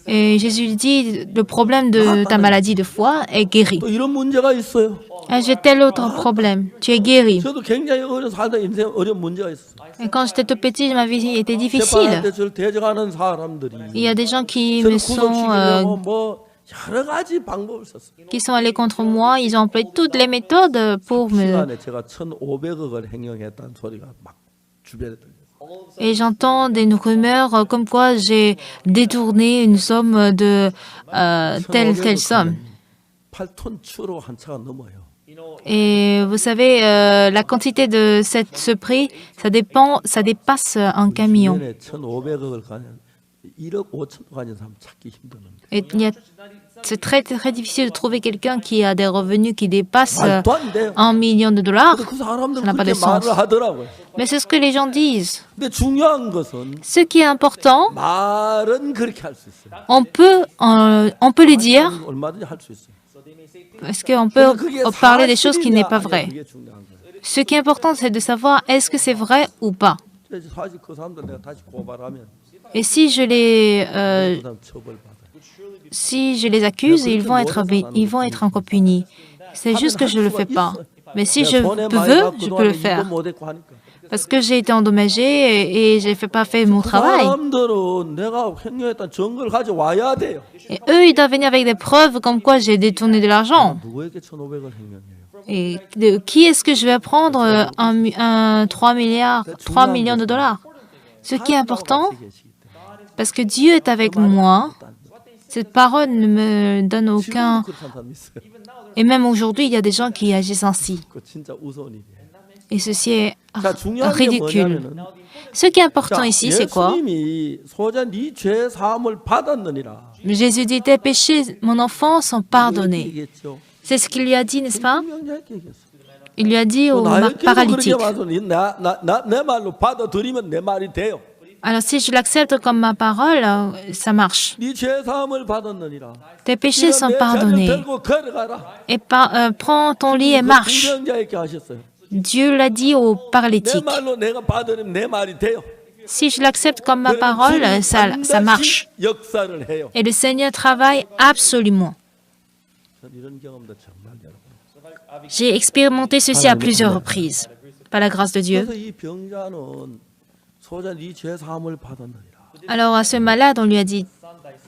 Et Jésus dit, le problème de ta maladie de foi est guéri. 또 이런 문제가 있어요. J'ai tel autre problème, tu es guéri. 저도 굉장히 살다 인생 어려운 문제가 있어. Et quand j'étais tout petit, ma vie était difficile. 재판할 때 저를 대적하는 사람들이 Il y a des gens qui 저를 me sont, 구속시키려고 뭐 여러 가지 방법을 썼어. qui sont allés contre moi. Ils ont employé toutes les méthodes pour me... 시간에 제가 1,500억을 횡령했다는 소리가 막 주변에 들려. Et j'entends des rumeurs comme quoi j'ai détourné une somme de telle somme. 8톤 추로 한 차가 넘어요. Et vous savez, la quantité de ce prix, ça dépasse un camion. 1,500억을 가진 1억 5천도 가진 사람 찾기 힘드는데. Et c'est très, très difficile de trouver quelqu'un qui a des revenus qui dépassent 말도 안 돼요. $1 million. 그 사람들 Ça n'a pas de 그렇게 sens. 말을 하더라고요. Mais c'est ce que les gens disent. 근데 중요한 것은 Ce qui est important, 말은 그렇게 할 수 있어요. on peut le dire, 얼마든지 할 수 있어요. parce qu'on peut 그게 parler des choses qui n'est pas 사실이냐, vraies. 그게 중요한 거예요. Ce qui est important, c'est de savoir est-ce que c'est vrai ou pas. 그래서 사실 그 사람들 내가 다시 고발하면 Et si je 그 사람 처벌받아요. les accuse, ils vont être encore punis. C'est juste que je ne le fais pas. Mais si je veux, je peux le faire. 못했고 하니까. Parce que j'ai été endommagée et je n'ai pas fait mon 그 travail. 사람들은 내가 횡령했다는 증거를 가져와야 돼요. Et eux, ils doivent venir avec des preuves comme quoi j'ai détourné de l'argent. 누구에게 1,500을 횡령해요? Et de qui est-ce que je vais prendre 3 millions de dollars? Ce qui est important, parce que Dieu est avec moi, cette parole ne me donne aucun... 그렇게 사람 있어요. Et même aujourd'hui, il y a des gens qui agissent ainsi. 그거 진짜 우스운 일이에요. Et ceci est 자, 중요한 게 ridicule. 뭐냐면은 Ce qui est important 자, ici, c'est quoi? 예수님이 소자 네 죄 사함을 받았느니라. Jésus dit, tes péchés, mon enfant, sont pardonnés. 얘기했죠. C'est ce qu'il lui a dit, n'est-ce pas? 분명하게 얘기했어. Il lui a dit au 나에게도 그렇게 paralytique. 와서 내 말로 받아들이면 내 말이 돼요. Alors si je l'accepte comme ma parole, ça marche. 네 죄 사함을 받았느니라. Tes péchés sont 내 자녀 pardonnés. 들고 걸어가라. Et prends ton lit et marche. 중병자에게 하셨어요. Dieu l'a dit aux 내 paralytiques. 말로 내가 받으면 내 말이 돼요. Si je l'accepte comme ma parole, ça marche. 역사를 해요. Et le Seigneur travaille absolument. 전 이런 경험도 정말 여러분. J'ai expérimenté ceci à plusieurs reprises, par la grâce de Dieu. 그래서 이 병자는 소자 네 죄 사함을 받았느니라. Alors à ce malade, on lui a dit,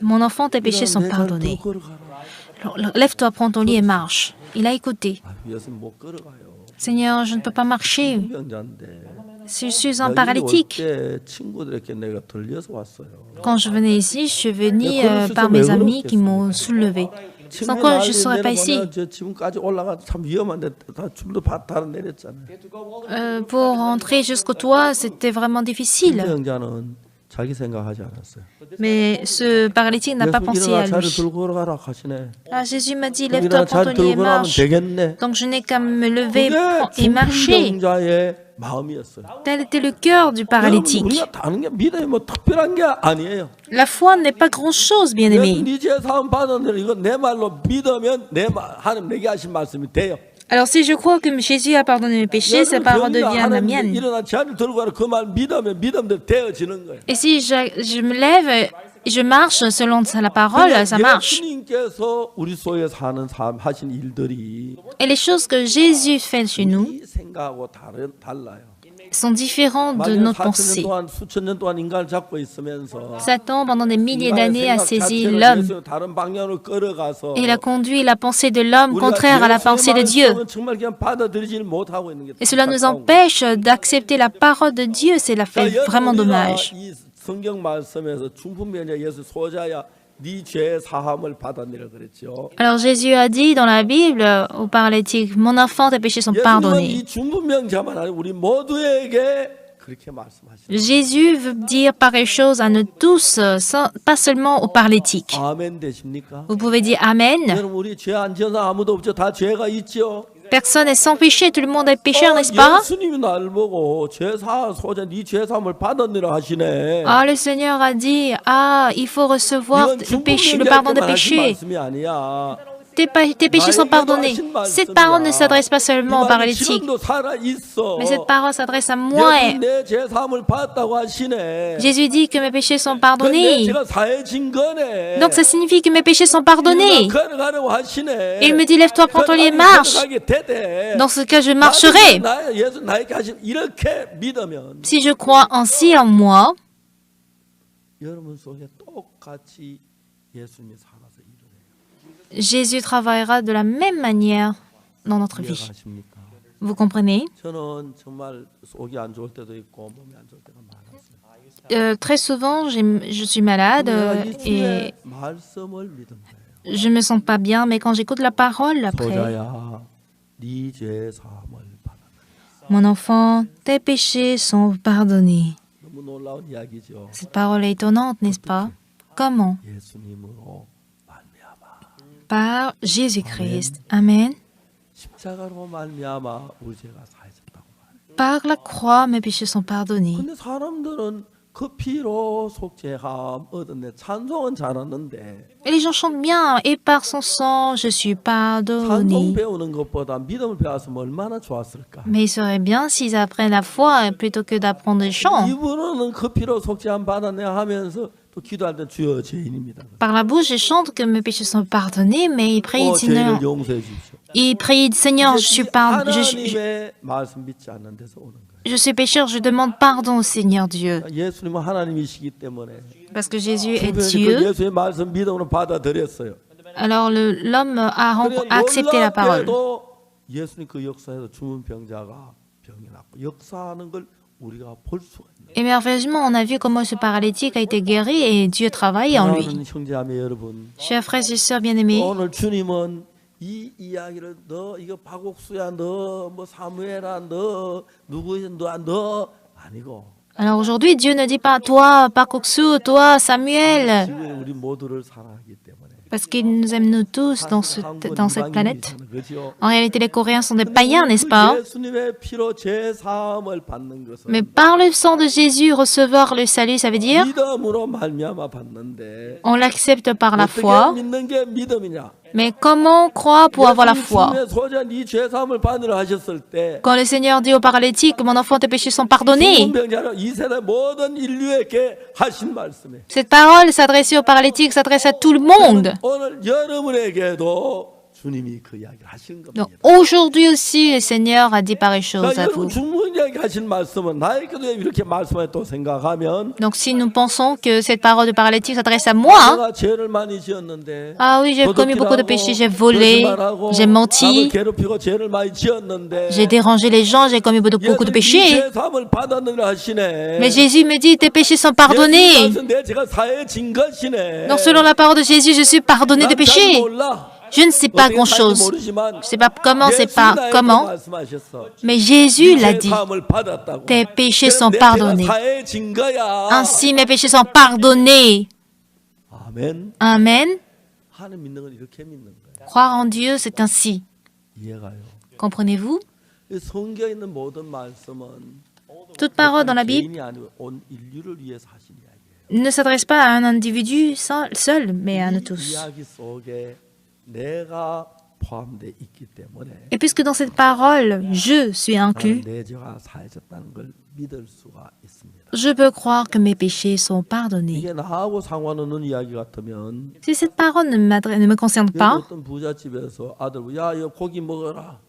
mon enfant, tes péchés sont 내 자녀 pardonnés. 들고 걸어가라. Alors, lève-toi, prends ton lit et marche. Il a écouté. 아, 예수님 못 걸어가요. Seigneur, je ne peux pas marcher. 병자인데 Si je suis un 여기 올 paralytique, 때 친구들에게 내가 들려서 왔어요. quand je venais ici, je suis venue par mes amis qui m'ont soulevé. Sans quoi, je ne serais pas ici. 저 지금까지 올라가 참 위험한데 다 줄도 바다로 내렸잖아요. Pour rentrer jusqu'au toit, c'était vraiment difficile. 형제는 자기 생각하지 않았어요. Mais ce paralytique n'a pas pensé à 자리 lui. 들고 걸어가라 하시네. Là, Jésus m'a dit, 일어나 lève-toi, prends 자리 ton lit et 들고 가면 marche. 되겠네. Donc je n'ai qu'à me lever 그게 et marcher. 중풍병자의 마음이었어요. Tel était le cœur du 여러분, paralytique. 우리가 다는 게 믿음이 뭐 특별한 게 아니에요. La foi n'est pas grand-chose, bien-aimé. 네 죄사함 받은 대로 이거 내 말로 믿으면 하나님 내게 하신 말씀이 돼요. Alors si je crois que Jésus a pardonné mes péchés, sa parole devient la mienne. 일어나 자리 들고 가라 그 말 믿으면 믿음대로 되어지는 거예요. Et si je me lève et je marche selon la parole, ça marche. 예수님께서 우리 속에 사는 삶 하신 일들이 Et les choses que Jésus fait chez nous 이 생각하고 달라요. sont différentes de notre pensée. 동안 수천 년 동안 인간을 잡고 있으면서 Satan, pendant des milliers 인간의 d'années, a 생각 saisi 자체를 l'homme 예수의 다른 방향으로 끌어가서 et il a conduit la pensée de l'homme 우리가 contraire à la pensée de Dieu. 말씀은 정말 그냥 받아들이지 못하고 있는 게 Et cela nous 안타까운 empêche d'accepter la parole de Dieu. C'est la fait 거예요. vraiment 우리가 dommage. 이 성경 말씀에서 중풍병자 예수 소자야 네 죄 사함을 받았느라 그랬죠. Alors Jésus a dit dans la Bible au paralytique, mon enfant, tes péchés sont 예수님은 pardonnés. 이 중풍병자만 아니고 우리 모두에게 그렇게 말씀하시죠. Jésus veut dire pareille chose à nous tous, pas seulement aux paralytiques. 아멘 되십니까? Vous pouvez dire Amen. 여러분 우리 죄 안 지은 사람 아무도 없죠. 다 죄가 있죠. Personne n'est sans péché, tout le monde est pécheur, n'est-ce pas? 예수님이 날 보고 죄사 소자 네 죄사함을 받았느라 하시네. Ah, le Seigneur a dit, ah, il faut recevoir le pardon des péchés. 말씀이 아니야. Tes péchés sont pardonnés. Cette parole ne s'adresse pas seulement aux paralytiques, 지금도 살아 있어. mais cette parole s'adresse à moi. 예수님 내 죄사함을 받았다고 하시네. Jésus dit que mes péchés sont 내 pardonnés. 죄가 사해진 거네. Donc ça signifie que mes péchés sont pardonnés. 걸어가라고 하시네. Il me dit, lève-toi, prends ton lit et marche. 걸어가게 되대. Dans ce cas, je marcherai. 예수 나에게 하신 이렇게 믿으면 Si je crois ainsi en moi, 여러분 속에 똑같이 예수님이 살아서 이루어요. Jésus travaillera de la même manière dans notre vie. 이해가십니까? Vous comprenez? 저는 정말 속이 안 좋을 때도 있고 몸이 안 좋을 때가 많았어요. Très souvent, je suis malade 내가 이 et 주의 말씀을 믿은 거예요. je me sens pas bien, mais quand j'écoute la parole après, 소자야, 네 죄 사함을 받아. mon enfant, tes péchés sont pardonnés. 너무 놀라운 이야기죠. Cette parole est étonnante, n'est-ce pas? Comment? 예수님으로 말미암아, Par Jésus-Christ. Amen. 십자가로 말미암아 우리 죄가 사해졌다고 말해요. Par la croix, mes péchés sont pardonnés. 근데 사람들은 그 피로 속죄함 얻었네 찬송은 잘하는데 Et les gens chantent bien. Et par son sang, je suis 찬송 pardonné. 배우는 것보다 믿음을 배웠으면 얼마나 좋았을까. Mais il serait bien s'ils apprennent la foi plutôt que d'apprendre des chants. 이분은 그 피로 속죄함 받았네 하면서 또 기도할 때 주여 죄인입니다. Par la bouche, ils chantent que mes péchés sont pardonnés, mais ils prient, Seigneur, 죄인을 용서해 주십시오. ils prient, Seigneur, je suis 하나님의 말씀 믿지 않는 데서 오는 거예요. je suis pécheur, je demande pardon au Seigneur Dieu. 예수님은 하나님이시기 때문에 Parce que Jésus est 그 Dieu. 예수의 말씀 믿음으로 받아들였어요. Alors l'homme a accepté la parole. 놀랍게도 예수님 그 역사에서 죽은 병자가 병이 낫고 역사하는 걸 우리가 볼 수가 있는 Et merveilleusement, on a vu comment ce paralytique a été guéri et Dieu travaille en lui. 사랑하는 형제자매 여러분, Chers frères et sœurs bien-aimés, 오늘 주님은 이 이야기를 너 이거 박옥수야 너 뭐 사무엘아 너 누구야 너 아니고 alors aujourd'hui, Dieu ne dit pas toi, Parkoksu, toi, Samuel, 지금 우리 모두를 사랑하기 때문에 parce qu'il nous aime nous tous dans cette planète. En réalité, les Coréens sont des païens, n'est-ce pas? 예수님의 피로 죄 사함을 받는 것은 Mais par le sang de Jésus, recevoir le salut, ça veut dire 믿음으로 말미암아 받는데 on l'accepte par la 어떻게 foi. 믿는 게 믿음이냐? Mais comment croire pour avoir la foi? 예수님의 소자 네 죄 사함을 받으라 하셨을 때 Quand le Seigneur dit au paralytique, mon enfant, tes péchés sont pardonnés. 병자로 이 세대 모든 인류에게 하신 말씀에 Cette parole s'adressait aux paralytiques, s'adresse à tout le monde. 오늘 여러분에게도 주님이 그 이야기를 하시는 Donc 겁니다. aujourd'hui aussi, le Seigneur a dit pareille chose 자, à 여러분 vous. 중문 이야기 하신 말씀은 나에게도 이렇게 말씀을 또 생각하면 Donc si nous pensons que cette parole de paralytique s'adresse à moi, 내가 죄를 많이 지었는데 ah oui, j'ai commis beaucoup de péchés, j'ai volé, j'ai 남을 menti, 괴롭히고 죄를 많이 지었는데 j'ai dérangé les gens, j'ai commis beaucoup de 예수님이 péchés. 죄 사함을 받았느라 하시네. Mais Jésus me dit, tes péchés sont pardonnés. 예수님 내 죄가 사해진 것이네. Donc selon la parole de Jésus, je suis pardonné de 난 잘 péchés. 몰라. Je ne sais pas 어떻게 grand-chose. 살지 모르지만 Je ne sais pas comment, c'est 예수님이 pas 나에게 comment. 말씀하셨어. Mais Jésus l'a 죄 dit. 사함을 받았다고. Tes péchés 그래서 sont 내 죄가 pardonnés. 사해진 거야. Ainsi, mes péchés sont pardonnés. 아멘. Amen. 하나님 믿는 건 이렇게 믿는 거야. Croire en Dieu, c'est ainsi. 이해가요? Comprenez-vous? 이 성경에 있는 모든 말씀은 Toute parole dans la Bible 개인이 아니고 온 인류를 위해서 하신 이야기예요. ne s'adresse pas à un individu seul, mais à nous 이 tous. 이야기 속에 내가 포함되어 있기 때문에 Et puisque dans cette parole, je suis inclus, 내 죄가 사해졌다는 걸 믿을 수가 있습니다. je peux croire que mes péchés sont pardonnés. 이게 나하고 상관없는 이야기 같으면 Si cette parole ne me concerne 여기 pas, 어떤 부잣집에서 아들 야 이거 고기 먹어라.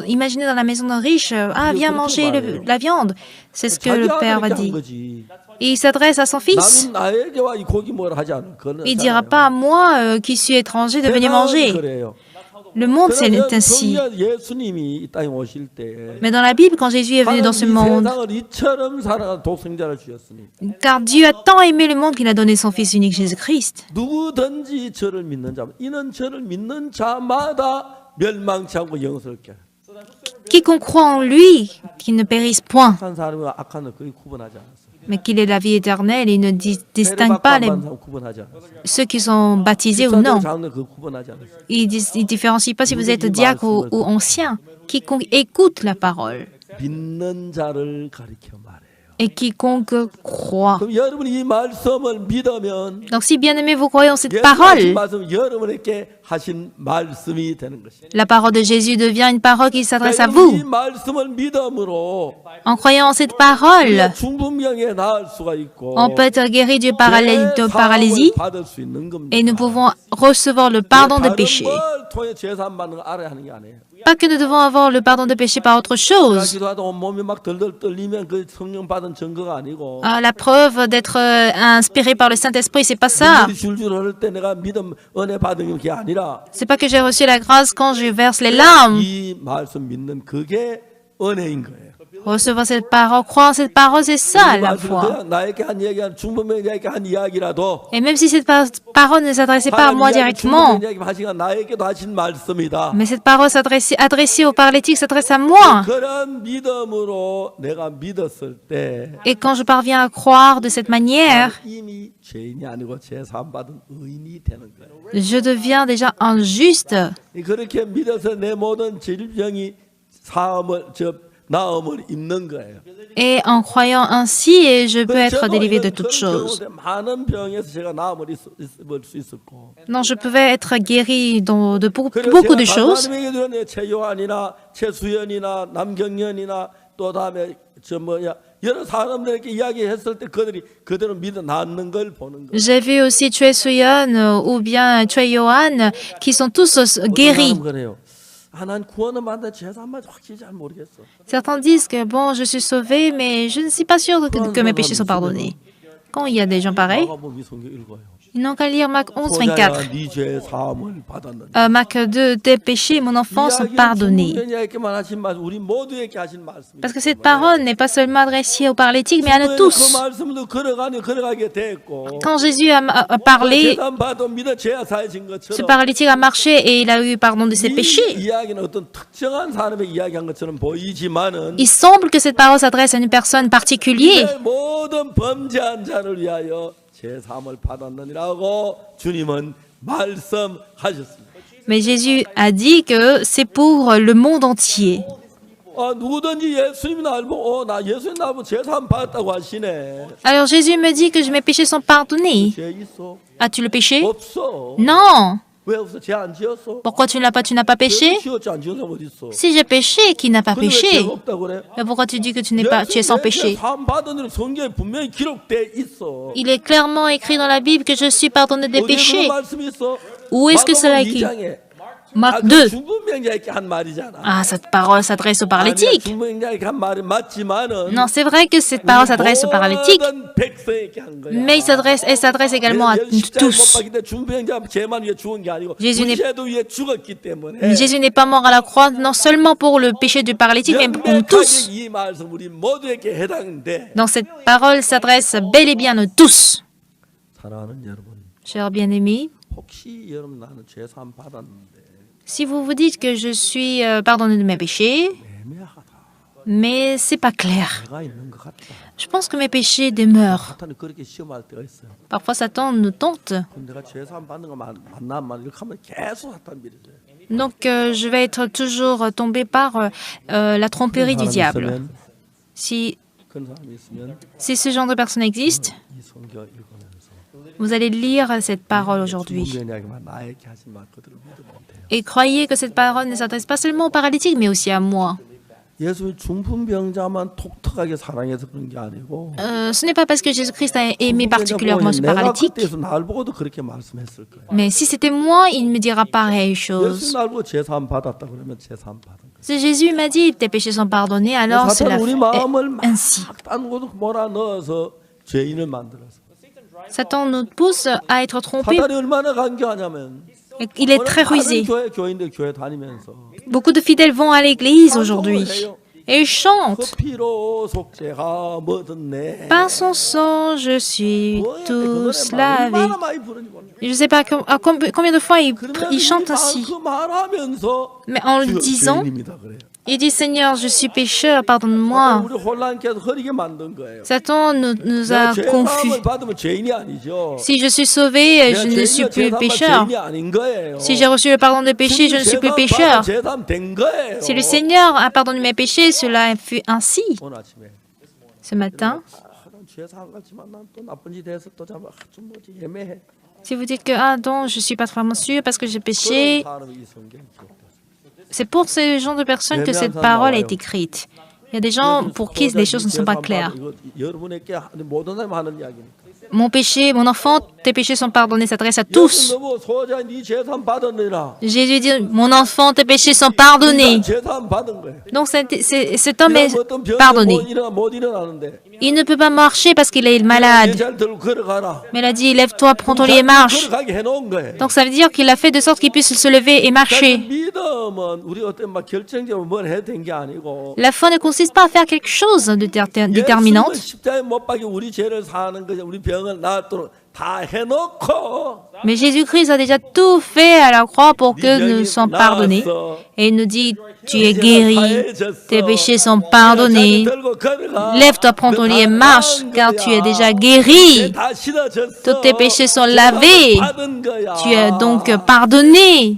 imaginez dans la maison d'un riche, ah, viens manger la viande. C'est ce que 자기 le père va 아들에게 한 dire. 거지. Et il s'adresse à son fils. 남은 나에게 와 이 고기 먹으라 하지 않아. 그거는 Il ne dira pas à moi, qui suis étranger, de venir manger. 그래요. Le monde, c'est 그러나 ainsi. 성경 예수님이 이 땅에 오실 때 Mais dans la Bible, quand Jésus est venu dans ce 하나님 이 monde, 세상을 이처럼 사랑한 독생자를 주셨으니 car Dieu a tant aimé le monde qu'il a donné son Fils unique Jésus-Christ. 누구든지 저를 믿는 자 이는 저를 믿는 자마다 멸망치 않고 영생을게 Quiconque croit en lui, qu'il ne périsse point, 악한 사람과 악한 을 거의 구분하지 않았어요. mais qu'il ait la vie éternelle, il ne distingue 세례받고 pas 안 받은 사람 구분하지 않았어요. ceux qui sont baptisés ou non. 장로 그 구분하지 않았어요. Il ne différencie pas si vous êtes diacre ou ancien. Quiconque écoute la parole 믿는 자를 가리켜 말해요. et quiconque croit. 그럼 여러분이 이 말씀을 믿으면 Donc si bien aimé vous croyez en cette 예수님 parole, 말씀 여러분에게 하신 말씀이 되는 것이에요. la parole de Jésus devient une parole qui s'adresse à 이 vous. 말씀을 믿음으로 En croyant en cette parole, 중풍병에 나을 수가 있고 on peut être guéri de 죄 paralysie 사함을 받을 수 있는 겁니다. et nous pouvons recevoir le pardon de 다른 péché. 걸 통해 죄 사함 받는 거 알아야 하는 게 아니에요. Pas que nous devons avoir le pardon de péché par autre chose. 기도하다 온몸이 막 덜덜 떨리면 그 성령 받은 증거가 아니고 La preuve d'être inspiré par le Saint-Esprit, c'est pas ça. 눈물이 줄줄 흐를 때 내가 믿음 은혜 받은 게 아니라 C'est pas que j'ai reçu la grâce quand je verse les larmes. 이 말씀 믿는 그게 은혜인 거예요. Recevoir cette parole, croire en cette parole, c'est ça la foi. 그냥 나에게 한 얘기한 중범에게 한 이야기라도 Et même si cette parole ne s'adressait pas à moi directement, 하시가 나에게도 하신 말씀이다. mais cette parole adressée aux paralytiques s'adresse à moi. 그런 믿음으로 내가 믿었을 때 Et quand je parviens à croire de cette manière, 이미 죄인이 아니고 죄 사함 받은 의인이 되는 거예요. je deviens déjà un juste. 그렇게 믿어서 내 모든 질병이 사함을 나음을 입는 거예요. Et en croyant ainsi, je peux être délivré de toutes choses. 많은 병에서 제가 나음을 입을 수 있었고. Non, je pouvais être guéri de 그래서 beaucoup de 제가 choses. 하나님에게 드렸네. 최요한이나 최수연이나 남경련이나 또 다음에 여러 사람들에게 이야기했을 때 그들이 그대로 믿어 낳는 걸 보는 거예요. J'ai vu aussi Choi Suyeon ou bien Choi Yohan qui sont tous guéris. 그래요. 난 구원을 받는 죄사함만 확실히 잘 모르겠어. Certains disent que bon, je suis sauvé, mais je ne suis pas sûr que mes péchés sont pardonnés. Quand il y a des gens pareils, 마가복음 성경 읽어요. ils n'ont qu'à lire Marc 11, 소자야 24. 네 죄 사함을 받았느니. Marc 2, tes péchés, mon enfant, sont pardonnés. 이야기만 하신 말씀, 우리 모두에게 하신 말씀. Parce que cette parole n'est pas seulement adressée aux paralytiques, mais à nous 그 tous. 말씀도 걸어가게 됐고. Quand Jésus a parlé, 죄사함 받아 믿어 죄가 사해진 ce 것처럼. paralytique a marché et il a eu pardon de ses 이 péchés. 이야기는 어떤 특정한 사람의 이야기한 것처럼 보이지만은 Il semble que cette parole s'adresse à une personne particulière. 이 모든 범죄한 자를 위하여 죄 사함을 받았느니라고 주님은 말씀하셨습니다. Mais Jésus a dit que c'est pour le monde entier. 누구든지 예수님 날 보고 나 예수님 날 보고 죄 사함 받았다고 하시네. Alors Jésus me dit que mes péchés sont pardonnés. 죄 있어? As-tu le péché? 없어. Non. 왜 없어? 죄 안 지었어? Pourquoi tu n'as pas péché? 지었지 안 지은 사람 어디 있어? Si j'ai péché, qui n'a pas 근데 왜 péché? 죄가 없다고 그래? Mais pourquoi tu dis que tu es sans péché? 사함 받은 일은 성경에 분명히 기록돼 있어. Il est clairement écrit dans la Bible que je suis pardonné des 어디에 그런 péchés. 말씀이 있어? Où est-ce que cela est 마가복음 écrit? 2장에 Marc 그 2. 중풍병자에게 한 말이잖아. Ah, cette parole s'adresse aux 아니야, paralytiques. 중풍병자에게 한 말은 맞지만은 Non, c'est vrai que cette parole s'adresse aux paralytiques, 모든 백성에게 한 거야. mais elle s'adresse également à 십자가에 못 tous. 박힐 때 중풍병자 죄만 위해 죽은 게 아니고 Jésus n'est- 죄도 위해 죽었기 때문에 Jésus n'est pas mort à la croix, non seulement pour le péché du paralytique, mais pour tous. 명백하게 이 말씀 우리 모두에게 해당돼. Donc cette parole s'adresse bel et bien à nous tous. 사랑하는 여러분, Chers bien-aimés, 혹시 여러분 나는 죄 사함 받았는데 si vous vous dites que je suis pardonné de mes péchés, 애매하다. mais c'est pas clair. 내가 있는 것 같다. Je pense que mes péchés demeurent. 사탄이 그렇게 시험할 때가 있어요. Parfois Satan nous tente. 그럼 내가 죄 사함 받는 거 맞나 안 맞나 이렇게 하면 계속 사탄 밀어줘요. Donc je vais être toujours tombé par la tromperie du diable. Si, 그런 사람이 있으면 si ce genre de personne existe, 이 성경 읽으면서 vous allez lire cette parole aujourd'hui. 중풍병자에게만 나에게 하신 말 그대로 믿으면 돼요. Et croyez que cette parole ne s'adresse pas seulement aux paralytiques, mais aussi à moi. 예수의 중풍병자만 독특하게 사랑해서 그런 게 아니고 Ce n'est pas parce que Jésus-Christ a aimé particulièrement ce 내가 paralytique, 그때에서 날 보고도 그렇게 말씀했을 거예요. mais si c'était moi, il me dira pareille 예수 chose. 날 보고 죄사함 받았다 그러면 죄사함 받은 거예요. Si Jésus m'a dit tes péchés sont pardonnés, alors cela 사탄은 우리 est 마음을 막 ainsi. 딴곳으로 몰아넣어서 죄인을 만들어서 Satan nous pousse à être trompés. 사탄이 얼마나 간교하냐면 Il est très rusé. 교회인들 교회 다니면서 Beaucoup de fidèles vont à l'église aujourd'hui et ils chantent. 그 피로 속죄가 뭐든 내 Par son sang, je suis tous lavés. 얼마나 많이 부르는지 몰라. Je ne sais pas combien de fois 그러면 ils chantent ainsi. 그 말하면서 Mais en le disant, 죄인입니다 그래요. il dit Seigneur, je suis pécheur, pardonne-moi. 우리 혼란케 해서 흐리게 만든 거예요. Satan nous a 죄 confus. 사함을 받으면 죄인이 아니죠. Si je suis sauvé, je ne suis plus pécheur. 죄인이 아닌 거예요. Si j'ai reçu le pardon des péchés, je ne suis plus pécheur. 죄사함 된 거예요. Si le Seigneur a pardonné mes péchés, cela fut ainsi. 오늘 아침에 Ce matin, 죄사함 같지만 난 또 나쁜 짓 해서 또 좀 뭐지 애매해. si vous dites que ah non, je suis pas vraiment sûr parce que j'ai péché, 그런 사람이 이 성경에 기록됐어요. c'est pour ces genre de personnes que cette parole est écrite. Il y a des gens pour qui les choses ne sont pas claires. 이거 여러분에게 모든 사람이 하는 이야기니까. Mon péché, mon enfant, tes péchés sont pardonnés, s'adresse à tous. 너무 소자 네 죄사함 받았느라. Jésus dit, mon enfant, tes péchés sont pardonnés. 죄사함 받은 거예요. Donc cet homme est 어떤 병이 pardonné. 못 일어나는데. Il ne peut pas marcher parce qu'il est malade. 잘 들고 걸어가라. Mais il a dit, lève-toi, prends ton lit et marche. 걸어가게 해놓은 거예요. Donc ça veut dire qu'il a fait de sorte qu'il puisse se lever et marcher. 믿음은 우리 어떤 막 결정적으로 뭘 해야 되는 게 아니고. La foi ne consiste pas à faire quelque chose de déterminante. 예수님은 십자가에 못 박혀 우리 죄를 사는 거죠. 우리 병을 낫도록 다 해놓고. Mais Jésus-Christ a déjà tout fait à la croix pour que nous soyons pardonnés. Et il nous dit, tu es guéri, tes péchés sont pardonnés. Lève-toi, prends ton lit et marche, car tu es déjà guéri. Tous tes péchés sont lavés. Tu es donc pardonné.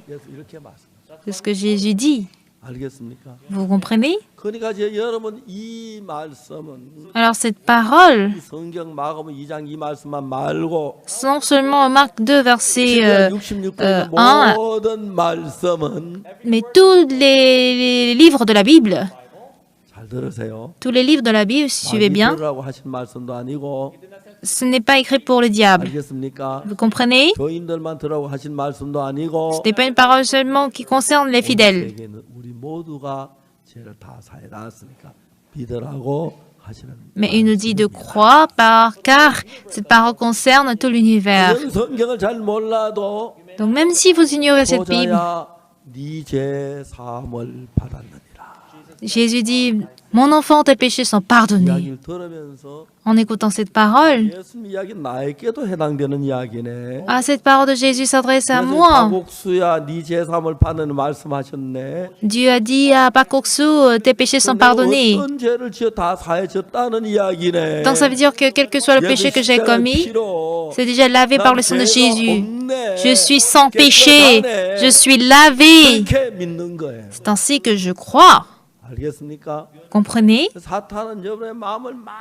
C'est ce que Jésus dit. 알겠습니까? Vous comprenez? 그러니까 이제 여러분 이 말씀은 Alors cette parole, 이 성경 마가복음 2장 이 말씀만 말고 non seulement Marc 2, verset 66편 1, 모든 말씀은 mais tous les livres de la Bible, 잘 들으세요. tous les livres de la Bible, suivez bien, 라고 하신 말씀도 아니고 ce n'est pas écrit pour le diable. 알겠습니까? Vous comprenez? 교인들만 들으라고 하신 말씀도 아니고 Ce n'est pas une parole seulement qui concerne les fidèles. 우리에게는 우리 모두가 죄를 다 사해 놨으니까 믿으라고 하시는 Mais il nous dit de croire car cette parole concerne tout l'univers. 이런 성경을 잘 몰라도 Donc même si vous ignorez cette Bible, 보자야 네죄 사함을 받았느니라. Jésus dit, mon enfant, tes péchés sont pardonnés. 이야기를 들으면서 En écoutant cette parole, 예수님 이야기 나에게도 해당되는 이야기네. ah, cette parole de Jésus s'adresse à 그래서 moi. 박옥수야 네죄 사함을 받는 말씀하셨네. Dieu a dit à Pakoksu, tes péchés sont pardonnés. 어떤 죄를 지어 다 사해졌다는 이야기네. Donc ça veut dire que quel que soit le péché que j'ai commis, c'est déjà lavé par le sang de Jésus. Je suis sans péché, je suis lavé. 그렇게 믿는 거예요. C'est ainsi que je crois. 알겠습니까? Comprenez? 사탄은 여러분의 마음을 막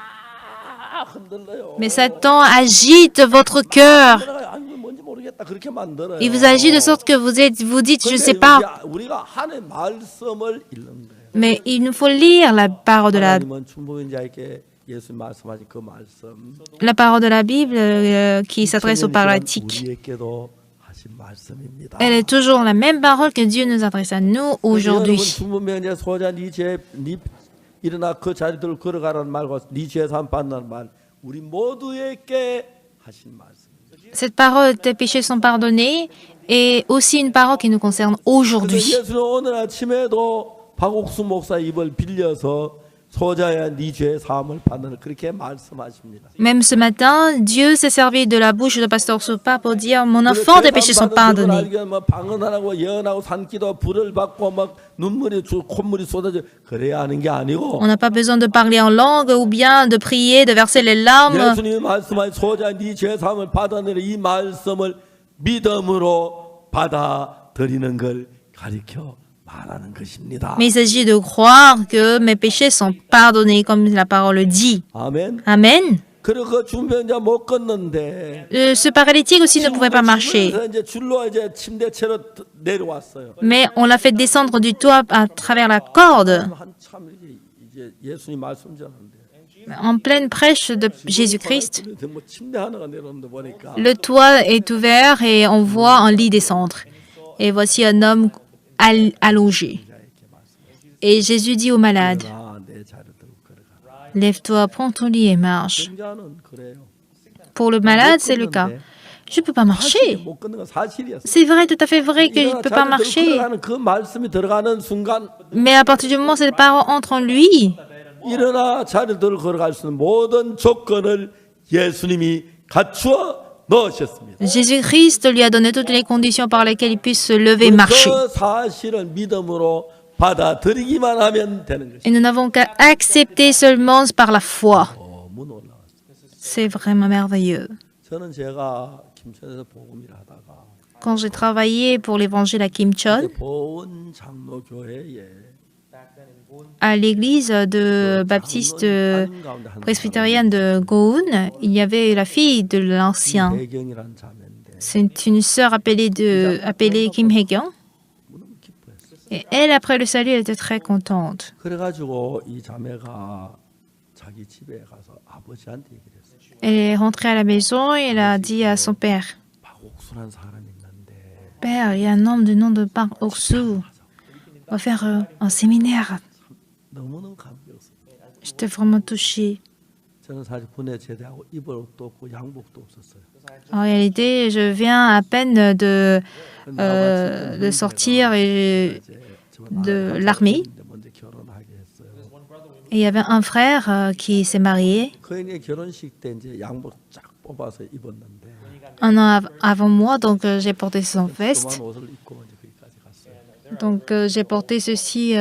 흔들어요. Mais Satan agite votre cœur. 아니, 뭔지 모르겠다 그렇게 만들어요. Il vous agit de sorte que vous dites, je ne sais pas. 우리가 하나님의 말씀을 읽는 거예요. Mais il nous faut lire la parole de 하나님은 중보자에게 예수 말씀하신 그 말씀 la Bible qui s'adresse aux paralytiques. 우리에게도 하신 말씀입니다. Elle est toujours la même parole que Dieu nous adresse à nous 여러분 aujourd'hui. 주문면 이제 소자 네 일어나 그 자리들을 걸어가라는 말과 네 죄 사함 받는 말 우리 모두에게 하신 말씀입니다. Cette parole, tes péchés sont pardonnés, est aussi une parole qui nous concerne aujourd'hui. 예수는 오늘 아침에도 박옥수 목사 입을 빌려서 소자야 네 죄 사함을 받는 그렇게 말씀하십니다. Même ce matin, Dieu s'est servi de la bouche de Pasteur Sopa pour dire, mon enfant, tes péchés sont pardonnés. 뭐 방언하고 예언하고 산기도 불을 받고 막 눈물이 콧물이 쏟아져 그래야 하는 게 아니고 On n'a pas besoin de parler en langue ou bien de prier, de verser les larmes. 예수님이 말씀하신 소자 네 죄 사함을 받아내는 이 말씀을 믿음으로 받아들이는 걸 가리켜 말하는 것입니다. Mais il s'agit de croire que mes péchés sont pardonnés, comme la parole dit. 아멘. Amen. 그리고 그 준변자 못 걷는데 Ce paralytique aussi ne pouvait pas marcher. 이제 줄로 이제 침대채로 내려왔어요. Mais on l'a fait descendre du toit à travers la corde. 한참 이제 예수님 말씀 전하는데 En pleine prêche de Jésus-Christ, 뭐 침대 하나가 내려오는데 보니까 le toit est ouvert et on voit un lit descendre. Et voici un homme allongé. Et Jésus dit au malade, 내 자리를 들고 걸어가라. lève-toi, prends ton lit et marche. 병자는 그래요. Pour le malade, c'est le cas. Je ne peux pas marcher. 못 걷는 건 사실이었어요. C'est vrai, tout à fait vrai que je ne peux pas marcher. 걸어가는 그 말씀이 들어가는 순간 Mais à partir du moment où cette parole entre en lui, 일어나 자리를 걸어갈 수 있는 모든 조건을 예수님이 갖추어 넣으셨습니다. Jésus-Christ lui a donné toutes les conditions par lesquelles il puisse se lever et marcher. 그 사실을 믿음으로 받아들이기만 하면 되는 것입니다. Et nous n'avons qu'à accepter seulement par la foi. 너무 놀라웠어요. C'est vraiment merveilleux. 저는 제가 김천에서 복음을 하다가 Quand j'ai travaillé pour l'évangile à Kim Chon, 보은 장로교회에 à l'église de baptiste presbytérienne de Goun, il y avait la fille de l'ancien. 배경이란 자매인데 C'est une sœur appelée Kim Hae-kyung. 너무 기뻐했어요. Et elle, après le salut, elle était très contente. 그래가지고 이 자매가 자기 집에 가서 아버지한테 얘기를 했어요. Elle est rentrée à la maison et elle a dit à son père, 박옥수라는 사람이 있는데 Père, il y a un homme du nom de Park Ok-soo. On va faire un séminaire. 너무너무 감격했어요. J'étais vraiment touchée. 저는 사실 분해 제대하고 입을 옷도 없고 양복도 없었어요. En réalité, je viens à peine de sortir de l'armée. 먼저 결혼하게 했어요. Et il y avait un frère qui s'est marié 그 이제 결혼식 때 이제 양복 쫙 뽑아서 입었는데 un an avant moi, donc j'ai porté son veste. 그만 옷을 입고 이제 거기까지 갔어요. Donc j'ai porté ceci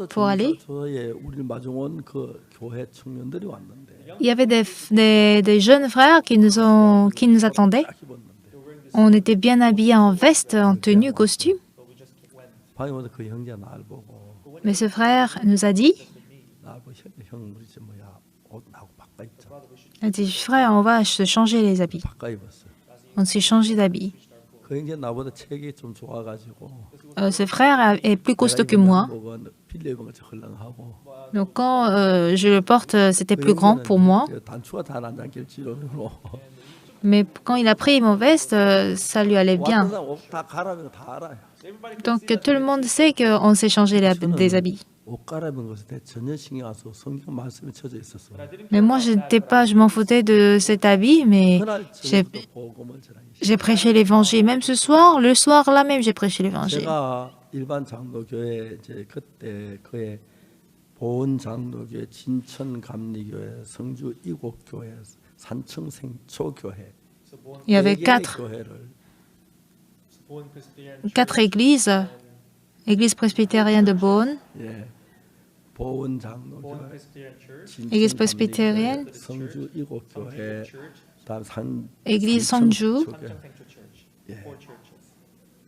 pour aller. 저의 우리를 마중 온그 교회 청년들이 왔는데 Il y avait des jeunes frères qui nous attendaient. 딱 입었는데 On était bien habillés en veste, en tenue, costume. 방에 와서 그 형제 날 보고 Mais ce frère nous a dit, 날 보고 형 우리 집 뭐야 옷 나하고 바꿔 입자. il a dit, frère, on va se changer les habits. 바꿔 입었어요. On s'est changé d'habits. 그 형제 나보다 체격이 좀 좋아가지고 Ce frère est plus costaud que moi. 빌려 입은 것처럼 헐렁하고 Donc quand je le porte, c'était plus grand pour moi. 단추가 다 난장길 지르고 Mais quand il a pris mon veste, ça lui allait bien. 옷다 갈아입은 거다 알아요. Donc tout le monde sait qu'on s'est changé des habits. 옷 갈아입은 것에 대해 전혀 신경 안 써서 성경 말씀에 쳐져 있었어요. Mais moi, je m'en foutais de cet habit, mais 그날 j'ai 저녁도 복음을 전하기 j'ai prêché l'évangile. Même ce soir, le soir là même, j'ai prêché l'évangile. 제가 일반 장로교회 이제 그때 그의 보은 장로교회, 진천 감리교회, 성주 이곡교회, 산청 생초교회 Il y avait 네 개의 quatre 교회를 églises. Église presbytérienne de Beaune, 예, 보은 장로교회, Église 진천 presbytérienne, 감리교회, 성주 이곡교회, 다음 산 Église Songju 초교회. 예,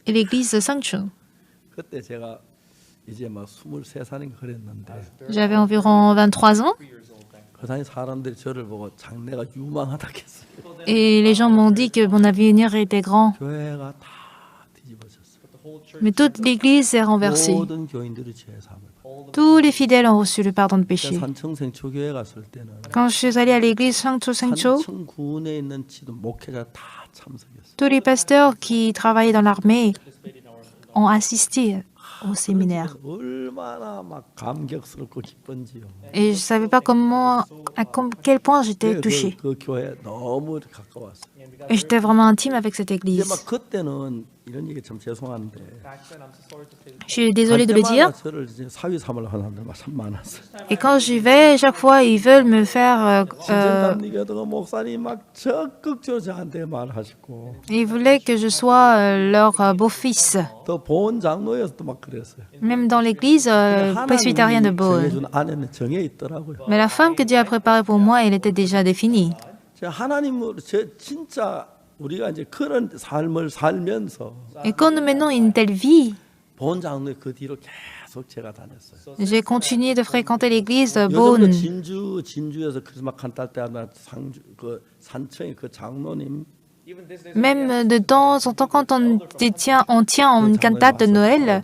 et l'église de Sangchu. 그때 제가 이제 막 23살인가 그랬는데 J'avais environ 23 ans 그 당시 사람들이 저를 보고 장래가 유망하다 했어요. et les gens m'ont dit que mon avenir était grand. 교회가 다 뒤집어졌어요. Mais toute l'église s'est renversée. 모든 교인들이 죄 사함을 받았어요. Tous les fidèles ont reçu le pardon de péché. 산청생 초교회 갔을 때는 Quand je suis allée à l'église Sangchu, 산청군에 있는 지도 목회자 다 참석했어요. Tous les pasteurs qui travaillaient dans l'armée ont assisté au séminaire. 얼마나 막 감격스럽고 기쁜지요. Et je ne savais pas quel point j'étais 그, touchée. 그 교회 너무 가까웠어요. Et j'étais vraiment intime avec cette 이제 église. 막 그때는 이런 얘기 참 죄송한데 Je suis désolée de le dire. 저를 이제 사위 삼으려 하는 사람들 참 많았어요. Et quand j'y vais, chaque fois, ils veulent me faire... 신천담리교도 목사님 막 적극적으로 저한테 말하시고 ils voulaient que je sois leur beau-fils. 또 보은 장로여서도 막 그랬어요. Même dans l'église presbytérienne de Beaune. 정해준 아내는 정해 있더라고요. Mais la femme que Dieu a préparée pour moi, elle était déjà définie. 제가 하나님으로 진짜 우리가 이제 그런 삶을 살면서 Et quand nous menons une telle vie, 보은 장로의 그 뒤로 계속 제가 다녔어요. j'ai continué de fréquenter l'église 요즘도 Beaune. 진주에서 크리스마스 칸탈 때 하나 상주 그 산청의 그 장로님 Même de temps en temps, quand on tient une cantate de Noël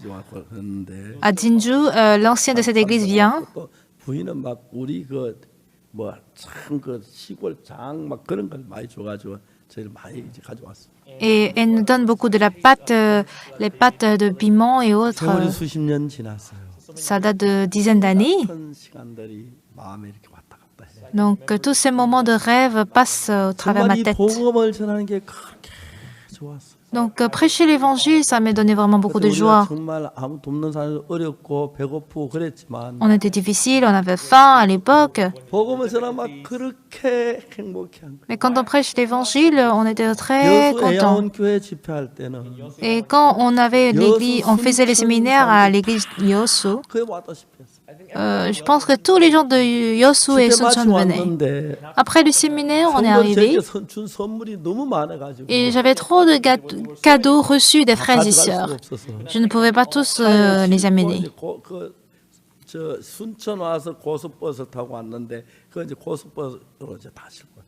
그런데 à Jinju, l'ancien de cette église vient. 또 부인은 막 우리 그 뭐 참 그 시골 장 막 그런 걸 많이 줘가지고 저희를 많이 이제 가져왔어요. Et elle nous donne beaucoup de la pâte, les pâtes de piment et autres. 세월이 수십 년 지났어요. Ça date de dizaines d'années. 큰 시간들이 마음에 이렇게 왔다 갔다 해요. Donc, tous ces moments de rêve passent au travers de 정말 ma 이 tête. 복음을 전하는 게 그렇게 좋았어요. Donc, prêcher l'évangile, ça m'a donné vraiment beaucoup de 우리가 joie. 정말 아무도 없는 사람이 어렵고 배고프고 그랬지만 On était difficile, on avait faim à l'époque. 복음을 전하면 막 그렇게 행복해한 거예요. Mais quand on prêche l'évangile, on était très 여수 contents. 애야원 교회 집회할 때는 Et quand on avait l'église, on faisait les séminaires à l'église Yosu. 그에 왔다시피 했어요. Je pense que tous les gens de Yosu et 집회 Suncheon 마치고 venaient. 왔는데 Après le séminaire, on est 성도들이 arrivé 저에게 준 선물이 너무 많아가지고 et j'avais trop de cadeaux reçus des frères et 가져갈 수가 sœurs. 없어서 Je ne pouvais pas tous les amener. 저 순천 와서 고속버스 타고 왔는데 그 이제 고속버스로 이제 다실 거예요.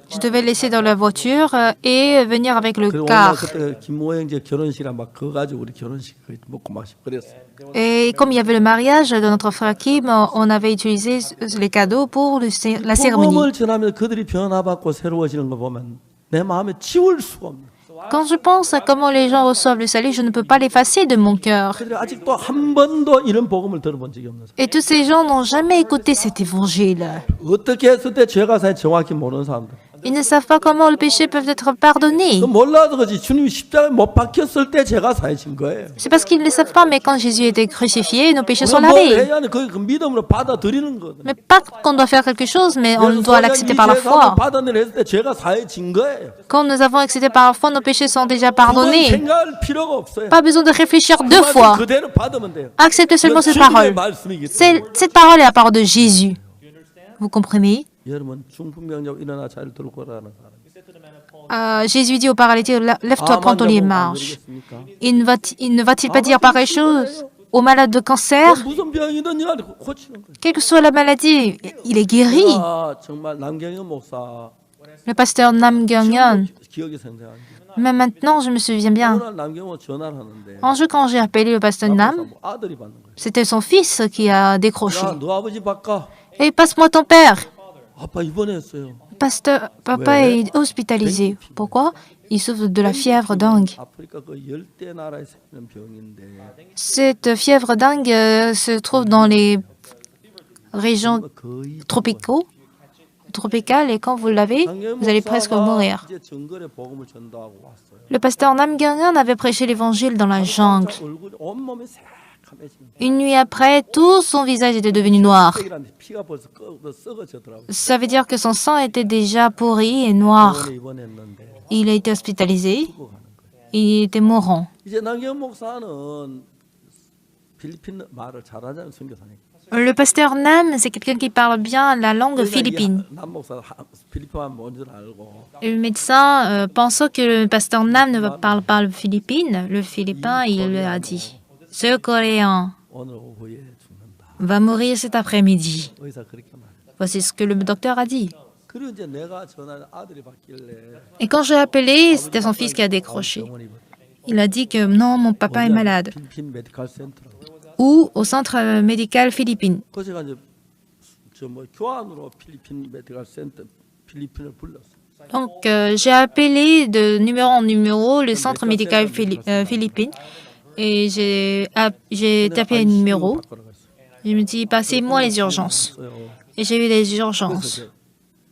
Je devais laisser dans la voiture et venir avec le 그리고 오늘 car. 그때 김모 형제 결혼식이라 막 그거 가지고 우리 결혼식 먹고 마시고 그랬어요. Et comme il y avait le mariage de notre frère Kim, on avait utilisé les cadeaux pour la cérémonie. 복음을 전하면 그들이 변화받고 새로워지는 거 보면 내 마음에 지울 수가 없는. Quand je pense à comment les gens reçoivent le salut, je ne peux pas l'effacer de mon cœur. 그들이 아직도 한 번도 이런 복음을 들어본 적이 없는 사람. Et tous ces gens n'ont jamais écouté cet évangile. 어떻게 했을 때 죄가 사실 정확히 모르는 사람들. Ils ne savent pas comment le péché peut être pardonné. 그 몰라서 그렇지 주님이 십자가에 못 박혔을 때 죄가 사해진 거예요. C'est parce qu'ils ne le savent pas, mais quand Jésus était crucifié, nos péchés sont 뭘 lavés. 해야 하는 그 믿음으로 받아들이는 거거든요. Mais pas qu'on doit faire quelque chose, mais on doit l'accepter par la foi. 받아내려 했을 때 죄가 사해진 거예요. Quand nous avons accepté par la foi, nos péchés sont déjà 두 번 pardonnés. 생각할 필요가 없어요. Pas besoin de réfléchir deux fois. 그대로 받으면 돼요. Acceptez seulement cette 주님의 parole. 말씀이기 때문에. Cette parole est la parole de Jésus. Vous comprenez? 여러분 중풍병자고 일어나 자리를 들고 오라는 사람. Jésus dit au paralytique, lève-toi, prends ton lit et marche. Il ne va-t-il pas dire pareille chose aux malades de cancer? 무슨 병이든 이날 고치는 거예요. Quelle que soit la maladie, il est guéri. 아, 정말 남경영 목사 Le pasteur Nam Gyung-yeon, 기억이 생생한 게 même maintenant, je me souviens bien. 오늘 남경호 전화를 하는데 Un jour, quand j'ai appelé le pasteur Nam, 뭐 아들이 받는 거예요. c'était son fils qui a décroché. 야, 너 아버지 바꿔. Et passe-moi ton père. 아빠 입원했어요. Pasteur, papa est hospitalisé. Pourquoi? Il souffre de la fièvre dingue. 아프리카 그 열대 나라에 생기는 병인데 Cette fièvre dingue se trouve dans les régions 거의 tropicales et quand vous l'avez, vous allez presque mourir. 이제 정글에 복음을 전도하고 왔어요. Le pasteur Nam Gyung-yeon avait prêché l'évangile dans la jungle. 얼굴 온몸이 새카매지는 Une nuit après, tout son visage était devenu noir. 흑이란데 피가 벌써 썩어졌더라고요. Ça veut dire que son sang était déjà pourri et noir. 병원에 입원했는데 Il a été hospitalisé. 죽어가는 거예요. Il était mourant. 이제 남경 목사는 필리핀 말을 잘하자는 선교사니까. Le pasteur Nam, c'est quelqu'un qui parle bien la langue philippine. 남 목사 필리핀만 뭔줄 알고 Le médecin, pensant que le pasteur Nam ne parle pas le philippine, le philippin, il lui a dit, ce Coréen 오늘 오후에 죽는다. va mourir cet après-midi. 의사 그렇게 말해. Voici ce que le docteur a dit. 그리고 이제 내가 전화를 아들이 받길래 Et quand j'ai appelé, c'était son fils qui a décroché. 병원에 Il a dit que non, mon papa est malade. 필리핀 메디컬 센터로. Ou au centre médical philippine. 그 제가 이제 저 뭐 교환으로 필리핀 메디컬 센터 필리핀을 불렀어. Donc, j'ai appelé de numéro en numéro le centre médical philippin et j'ai tapé un numéro. Je me dis, passez-moi les urgences. Et j'ai eu les urgences.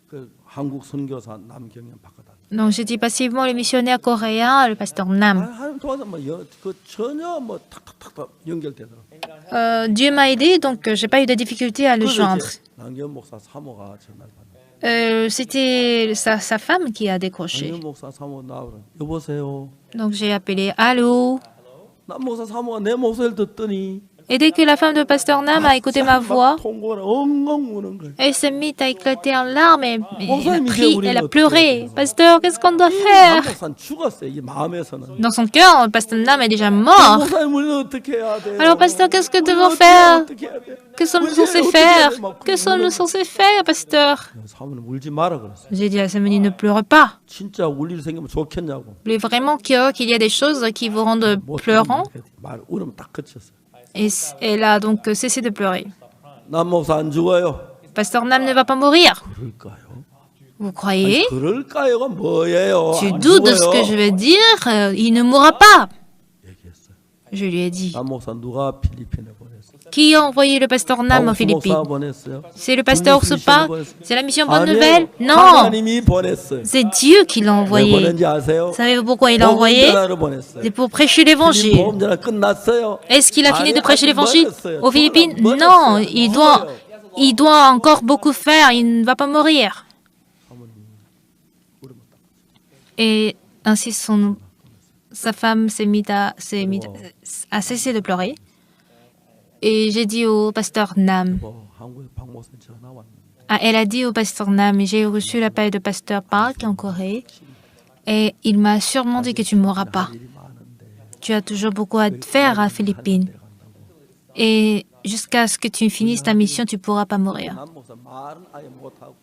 그 한국 선교사 남경현 바꿔다. Donc, j'ai dit, passez-moi le missionnaire coréen, le pasteur Nam. 하나님 도와서 그 전혀 뭐 탁탁탁탁 연결되더라고. Dieu m'a aidé, donc j'ai pas eu de difficulté à le joindre. 남경 목사 사모가 전화를 받네. C'était sa femme qui a décroché. 남경 목사 사모 나오라. 여보세요. Donc, j'ai appelé, allô? 남 목사 사모가 내 목소리를 듣더니 Et dès que la femme de pasteur Nam a écouté ma voix, 통곡을 엉엉 우는 거야. elle s'est mise à éclater en larmes et elle a pleuré. Pasteur, qu'est-ce qu'on doit faire? 남 목사는 죽었어요. 이 마음에서는. Dans son cœur, le pasteur Nam est déjà mort. 목사님 우리는 어떻게 해야 돼요? Alors, pasteur, qu'est-ce que nous devons 우리는 faire? 어떻게 해야 돼요? Que sommes-nous censés faire? Que sommes-nous censés faire, pasteur? 사모는 울지 마라 그랬어요. J'ai dit à Samoni, ne pleure pas. 진짜 울 일 생기면 좋겠냐고. Vous voulez vraiment qu'il y a des choses qui vous rendent pleurant? 말 울으면 딱 그쳤어요. Et elle a donc cessé de pleurer. 남 목사 안 죽어요. Pasteur Nam ne va pas mourir. 그럴까요? Vous croyez? 그럴까요가 뭐예요? Tu 안 doutes de ce que 죽어요. je vais dire? Il ne mourra pas. 얘기했어요. Je lui ai dit. 남 목사 누가 필리핀에 보냈어요? Qui a envoyé le pasteur Nam aux 박수 목사 Philippines? 보냈어요? C'est le pasteur Ursupa? C'est la mission Bonne 아니에요. Nouvelle? Non, 하나님이 보냈어요. c'est Dieu qui l'a 왜 envoyé. 보낸지 아세요? Savez-vous pourquoi il l'a envoyé? 복음전화로 보냈어요. C'est pour prêcher l'évangile. 복음전화 끝났어요. Est-ce qu'il a fini de prêcher 아직 l'évangile 멀었어요. aux Philippines? 멀었어요. Non, 죽어요. il doit encore beaucoup faire. Il ne va pas mourir. Et ainsi, sa femme a cessé de pleurer. Et j'ai dit au pasteur Nam, 한국에 박 목사 전화 왔는데 elle a dit au pasteur Nam, j'ai reçu l'appel de pasteur Park en Corée, et il m'a sûrement dit que tu ne mourras pas. 일이 많은데 Tu as toujours beaucoup à faire à Philippines. Et jusqu'à ce que tu finisses ta mission, tu ne pourras pas mourir. 남 목사 말은 아예 못하고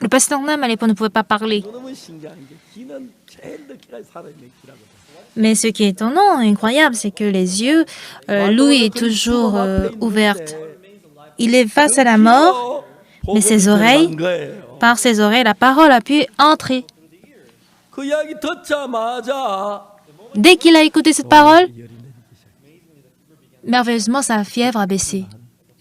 Le pasteur Nam, à l'époque, ne pouvait pas parler. 너무 신기한 게 기는 제일 늦게까지 살아있는 기라거든. Mais ce qui est étonnant et incroyable, c'est que les yeux, Louis est toujours ouverte. Il est face à la mort, mais ses oreilles, par ses oreilles, la parole a pu entrer. 그 이야기 듣자마자 Dès qu'il a écouté cette parole, merveilleusement, sa fièvre a baissé.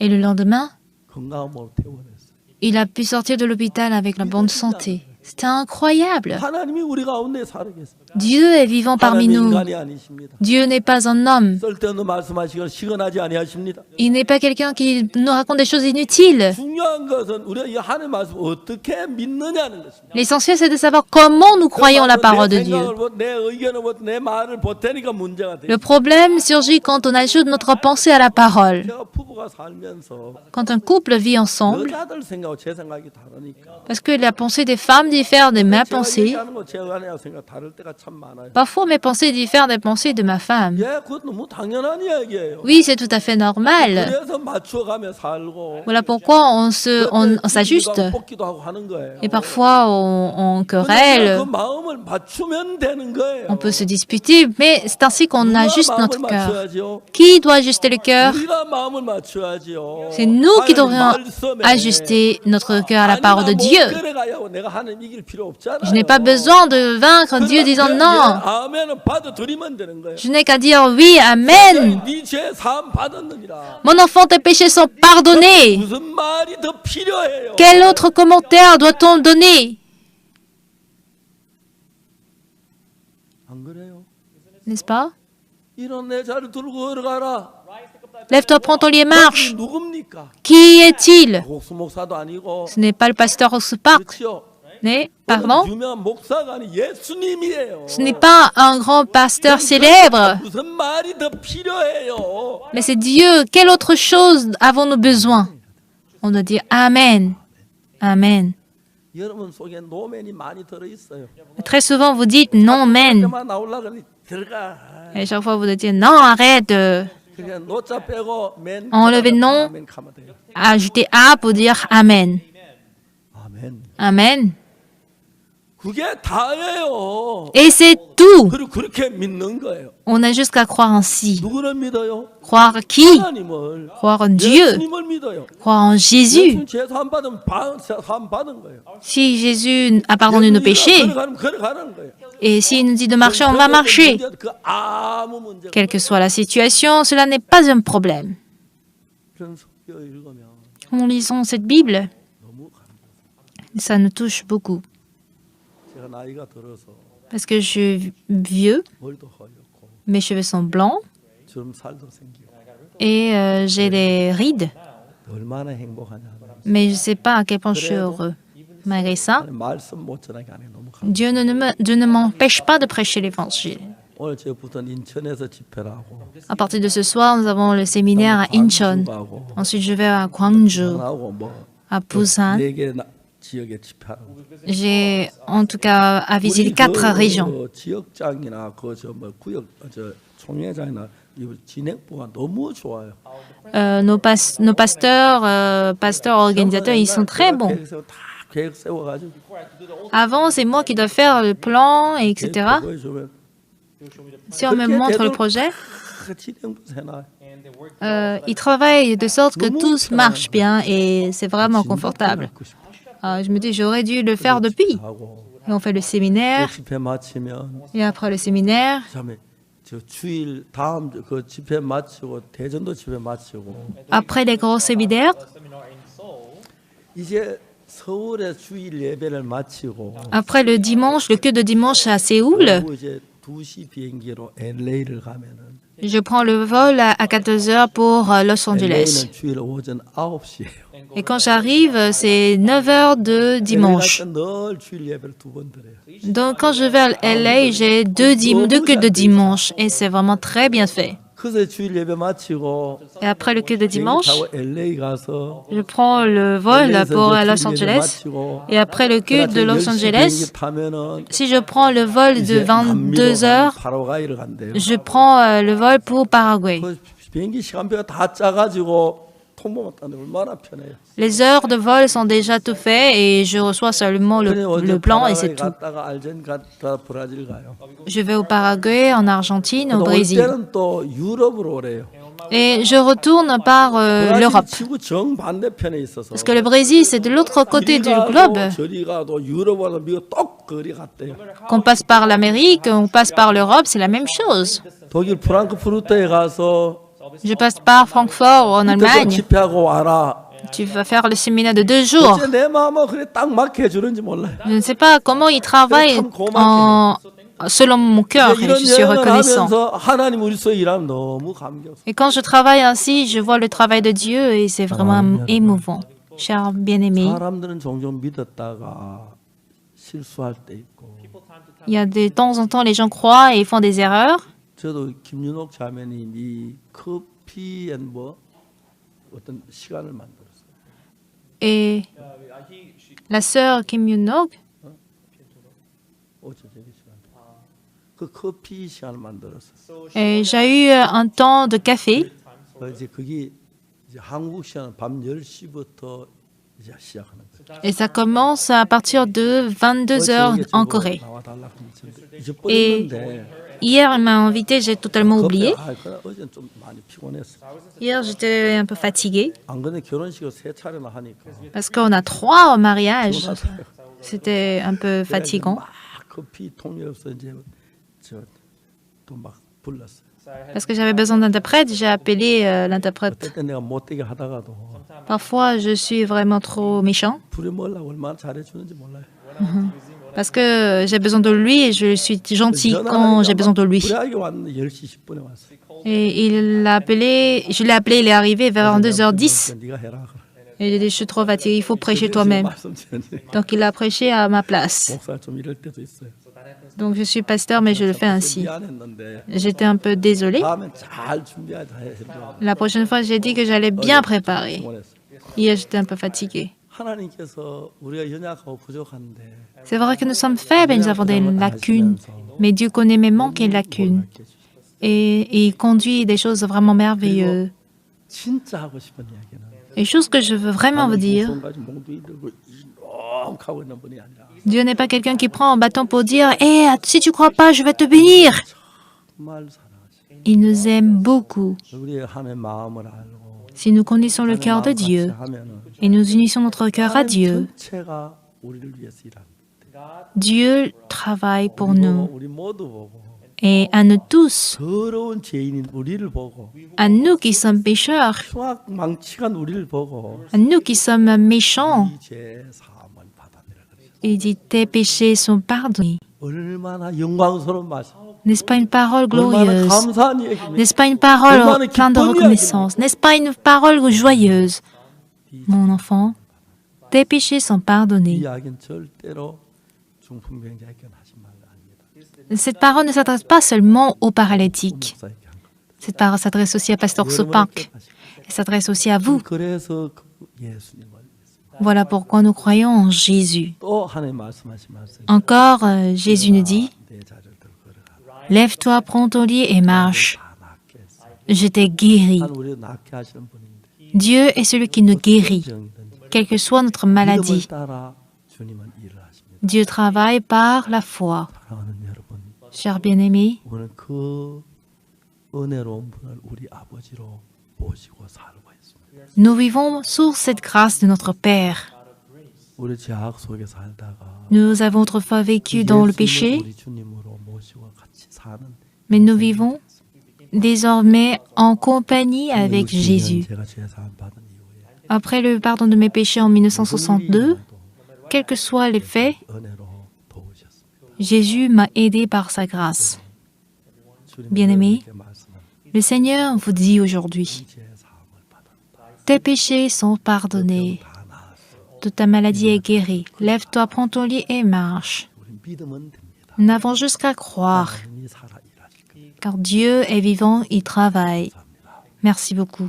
Et le lendemain, 건강함으로 퇴원했어요. il a pu sortir de l'hôpital avec la bonne santé. C'était incroyable. 하나님이 우리 가운데 살아계세요. Dieu est vivant parmi 하나님 nous. 인간이 아니십니다. Dieu n'est pas un homme. 쓸데없는 말씀하시거나 시건하지 아니하십니다. Il n'est pas quelqu'un qui nous raconte des choses inutiles. 중요한 것은 우리가 이 하나님의 말씀 어떻게 믿느냐는 것입니다. L'essentiel, c'est de savoir comment nous croyons la parole de Dieu. 내 의견을 내 말을 보태니까 문제가 돼요. Le problème surgit quand on ajoute notre pensée à la parole. 제가 부부가 살면서 Quand un couple vit ensemble, 여자들 생각하고 제 생각이 다르니까 parce que la pensée des femmes diffère de ma 제가 pensée. 얘기하는 거 제가 아내하고 생각 다를 때가 참 많아요. Parfois, mes pensées diffèrent des pensées de ma femme. 예, 그것 너무 당연한 이야기예요. Oui, c'est tout à fait normal. 그래서 맞춰가며 살고 Voilà pourquoi on s'ajuste. 뽑기도 하고 하는 거예요. Et parfois, on 그러니까 querelle, 그 마음을 맞추면 되는 거예요. on peut se disputer, mais c'est ainsi qu'on 누가 ajuste 마음을 notre cœur. 맞춰야죠? Qui doit ajuster le cœur? 우리가 마음을 맞춰야죠. C'est nous qui devrions 하나님 말씀에 ajuster notre cœur à la 아니, parole de 나 못 Dieu. 그래가요. 내가 하나님 이길 필요 없잖아요. Je n'ai pas besoin de vaincre Dieu disant non. 아멘은 받아들이면 되는 거예요. Je n'ai qu'à dire oui, Amen. 네죄 사함 받았느니라. Mon enfant, tes péchés sont pardonnés. 무슨 말이 더 필요해요? Quel autre commentaire doit-on donner? 안 그래요? N'est-ce pas? 이런 내 자를 들고 걸어가라. Lève-toi, prends ton lit et marche. 누굽니까? Qui est-il? 목수 목사도 아니고. Ce n'est pas le pasteur Osupak. 그렇죠? Mais, pardon? 유명한 목사가 아니 예수님이에요. Ce n'est pas un grand pasteur célèbre, 무슨 말이 더 필요해요? mais c'est Dieu. Quelle autre chose avons-nous besoin? On doit dire Amen. Amen. 여러분 속에 노맨이 많이 들어 있어요. Très souvent, vous dites non, men. 그만 나오려고 들어가. Et chaque fois, vous dites non, arrête. 그냥 노자 빼고 맨. Enlevez non. 아멘 가면 돼요. Ajoutez A pour dire Amen. 아멘. Amen. 그게 다예요. Et c'est tout. 그리고 그렇게 믿는 거예요. On a juste qu'à croire ainsi. 누구를 믿어요? Croire qui? 하나님을. Croire en Dieu. 예수님을 믿어요. Croire en Jésus. 예수님 죄 안 받으면 안 받은 거예요. Si Jésus a pardonné nos péchés, 걸어가는 거예요. et s'il nous dit de marcher, on va marcher. 그 아무 문제가 Quelle que soit la situation, cela n'est pas un problème. 그런 성경 읽으면 En lisant cette Bible, 너무 감동. ça nous touche beaucoup. 제가 나이가 들어서 Parce que je suis vieux, 머리도 허옇고 mes cheveux sont blancs 주름 살도 생기고 et j'ai des rides. 얼마나 행복하냐. Mais je ne sais pas à quel point je suis heureux. Malgré ça, 말씀 못 전하게 안 해. 너무 감동. Dieu ne m'empêche pas de prêcher l'évangile. 오늘 저부터는 인천에서 집회를 하고 À partir de ce soir, nous avons le séminaire à Incheon. 가고 Ensuite, je vais à Gwangju, 하고 뭐 à Busan. 4개 지역에 집회하고 J'ai en tout cas à visiter 우리 4 그 régions. 지역장이나 그 저 뭐 구역 저 총회장이나 이 진행부가 너무 좋아요. Nos pasteurs, pasteurs organisateurs, ils sont très bons. 다 계획 세워가지고 Avant, c'est moi qui dois faire le plan, etc. 보여주면 Si on me montre le projet, 그 진행부 해놔요. ils travaillent de sorte que tout marche bien et c'est vraiment confortable. Je me dis, j'aurais dû le faire depuis. 하고 Et on fait le séminaire, 집회 마치면 et après le séminaire, 그다음에 저 주일 다음 그 집회 마치고 대전도 집회 마치고 après les gros séminaires, 이제 서울의 주일 예배를 마치고 après le dimanche, le culte de dimanche à Séoul, 오후 이제 2시 비행기로 LA를 가면은 je prends le vol à 14 heures pour Los Angeles. LA는 주일 오전 9시예요. Et quand j'arrive, c'est 9 heures de dimanche. 늘 주일 예배를 2번 드려요. Donc quand je vais à LA, j'ai deux cultes de dimanche et c'est vraiment très bien fait. 그래서 주일 예배 마치고 Et après le culte de dimanche, 타고 LA 가서 je prends le vol pour Los Angeles. Et après le culte de Los Angeles, 타면은 si je prends le vol de 22 heures, 파라과이를 간대요. je prends le vol pour Paraguay. 그 비행기 시간표가 다 짜가지고 통보만 따는 얼마나 편해요. Les heures de vol sont déjà tout faites et je reçois seulement le plan et c'est tout. 갔다가 알젠 갔다 브라질 가요. Je vais au Paraguay, en Argentine, au 올 Brésil. 때는 또 유럽으로 오래요. Et je retourne par l'Europe. 지구 정반대편에 있어서 Parce que le Brésil, c'est de l'autre côté du globe. 저리 가도 유럽하고 미국 똑 거리 같대요. Qu'on passe par l'Amérique, on passe par l'Europe, c'est la même chose. 독일 프랑크푸르트에 가서 Je passe par Francfort en 그때도 Allemagne. 집회하고 와라. Tu vas faire le séminaire de 2 jours. 어째 내 마음은 그래 딱 맞게 해주는지 몰라요. Je ne sais pas comment ils travaillent selon mon cœur et 이런 je suis 여행을 reconnaissant. 하면서 하나님 우리 속에 일하면 너무 감격스러워. Et quand je travaille ainsi, je vois le travail de Dieu et c'est vraiment émouvant. Cher bien-aimé, 사람들은 종종 믿었다가 실수할 때 있고. il y a de temps en temps, les gens croient et ils font des erreurs. 저도 김윤옥 자매님이 커피 앤뭐 어떤 시간을 만들었어요. Et la sœur Kim Yoon-ok, 어제 저기 시간. 그 커피 시간을 만들었어요. j'ai eu un temps de café. 이제 그게 이제 한국 시간 밤 10시부터 이제 시작하는 거예요. Et ça commence à partir de 22 heures en Corée. 나와달라고 했는데 잊어버렸는데 Hier, il m'a invité, j'ai totalement oublié. 어제는 좀 많이 피곤했어. Hier, j'étais un peu fatiguée 안 그런데 결혼식을 3차례나 하니까 parce qu'on a 3 mariages. C'était un peu fatigant 막 커피 통이 없어 이제 저또 막 불렀어요. parce que j'avais besoin d'interprète. J'ai appelé l'interprète. 어떨 때 내가 못되게 하다가도 Parfois, je suis vraiment trop méchant 부려먹으려고 얼마나 잘해주는지 몰라요. parce que j'ai besoin de lui et je suis gentil quand j'ai besoin de lui. 불하게 왔는데 10시 10분에 왔어. Et je l'ai appelé, il est arrivé vers 22h10. 네가 해라. Et il a dit, je suis trop fatigué, il faut prêcher toi-même. Donc il a prêché à ma place. 목사 좀 이럴 때도 있어요. Donc je suis pasteur, mais je le fais ainsi. 미안했는데 J'étais un peu désolée. 다음엔 잘 준비하자 해서 La prochaine fois, j'ai dit que j'allais bien préparer. 원했어. Hier, j'étais un peu fatiguée. 하나님께서 우리가 연약하고 부족한데 C'est vrai que nous sommes faibles et nous avons des lacunes, mais Dieu connaît mes manques et lacunes. Et il conduit des choses vraiment merveilleuses. 진짜 하고 싶은 이야기는 Une chose que je veux vraiment vous dire, 손까지 몽둥이 들고 싸움하고 있는 분이 아니라 Dieu n'est pas quelqu'un qui prend un bâton pour dire « Eh, si tu crois pas, je vais te bénir !» 정말 사랑하시고 Il nous aime beaucoup. 우리의 하나님의 마음을 알고 Si nous connaissons le cœur de Dieu et nous unissons notre cœur à Dieu, 전체가 우리를 위해서 일합니다. Dieu travaille pour nous. 우리 모두 보고 Et à nous tous, 더러운 죄인인 우리를 보고 à nous qui sommes pécheurs, 흉악 망치간 우리를 보고 à nous qui sommes méchants, 이 죄 사함을 받아들여 그러셨어요. il dit « Tes péchés sont pardonnés ». 얼마나 영광스러운 말씀. N'est-ce pas une parole 얼마나 glorieuse? 감사한 얘기입니다. N'est-ce pas une parole pleine de reconnaissance? N'est-ce pas une parole joyeuse? Mon enfant, tes péchés sont 이 pardonnés. 이야기는 절대로 중풍병자에게 하신 말 아닙니다. Cette parole ne s'adresse pas seulement aux paralytiques. 목사에게 한 겁니다. Cette parole s'adresse aussi à Pasteur Sopak. Elle s'adresse aussi à vous. 그래서 그 예수님을 Voilà pourquoi nous croyons en Jésus. 또 하나님 말씀하신 말씀. Encore, Jésus nous dit, 내 자리를 들고 걸어가. lève-toi, prends ton lit et marche. 다 낫게 했어. Je t'ai guéri. 한 우리를 낫게 하시는 분인데. Dieu est celui qui nous guérit, 병이든지 quelle que soit notre 믿음을 maladie. 따라 주님은 일을 하십니다. Dieu travaille par la foi. 사랑하는 여러분, Chers bien-aimés, 오늘 그 은혜로운 분을 우리 아버지로 모시고 살고 있습니다. nous vivons sous cette grâce de notre Père. 우리 죄악 속에 살다가 Nous avons autrefois vécu dans le péché, 우리 주님으로 모시고 같이 사는 mais nous vivons désormais en compagnie avec Jésus. 제가 죄 사함 받은 이후에 Après le pardon de mes péchés en 1962, quels que soient les faits, 은혜로 도우셨습니다. Jésus m'a aidé par sa grâce. 주님 Bien-aimés, 이렇게 말씀합니다. le Seigneur vous dit aujourd'hui, 죄 사함을 받았다. tes péchés sont pardonnés, 다 나았어. toute ta maladie est guérie. Lève-toi, prends ton lit et marche. 우리 믿으면 됩니다. Nous n'avons juste qu'à croire, 하나님이 살아 일하실 겁니다. car Dieu est vivant, il travaille. 감사합니다. Merci beaucoup.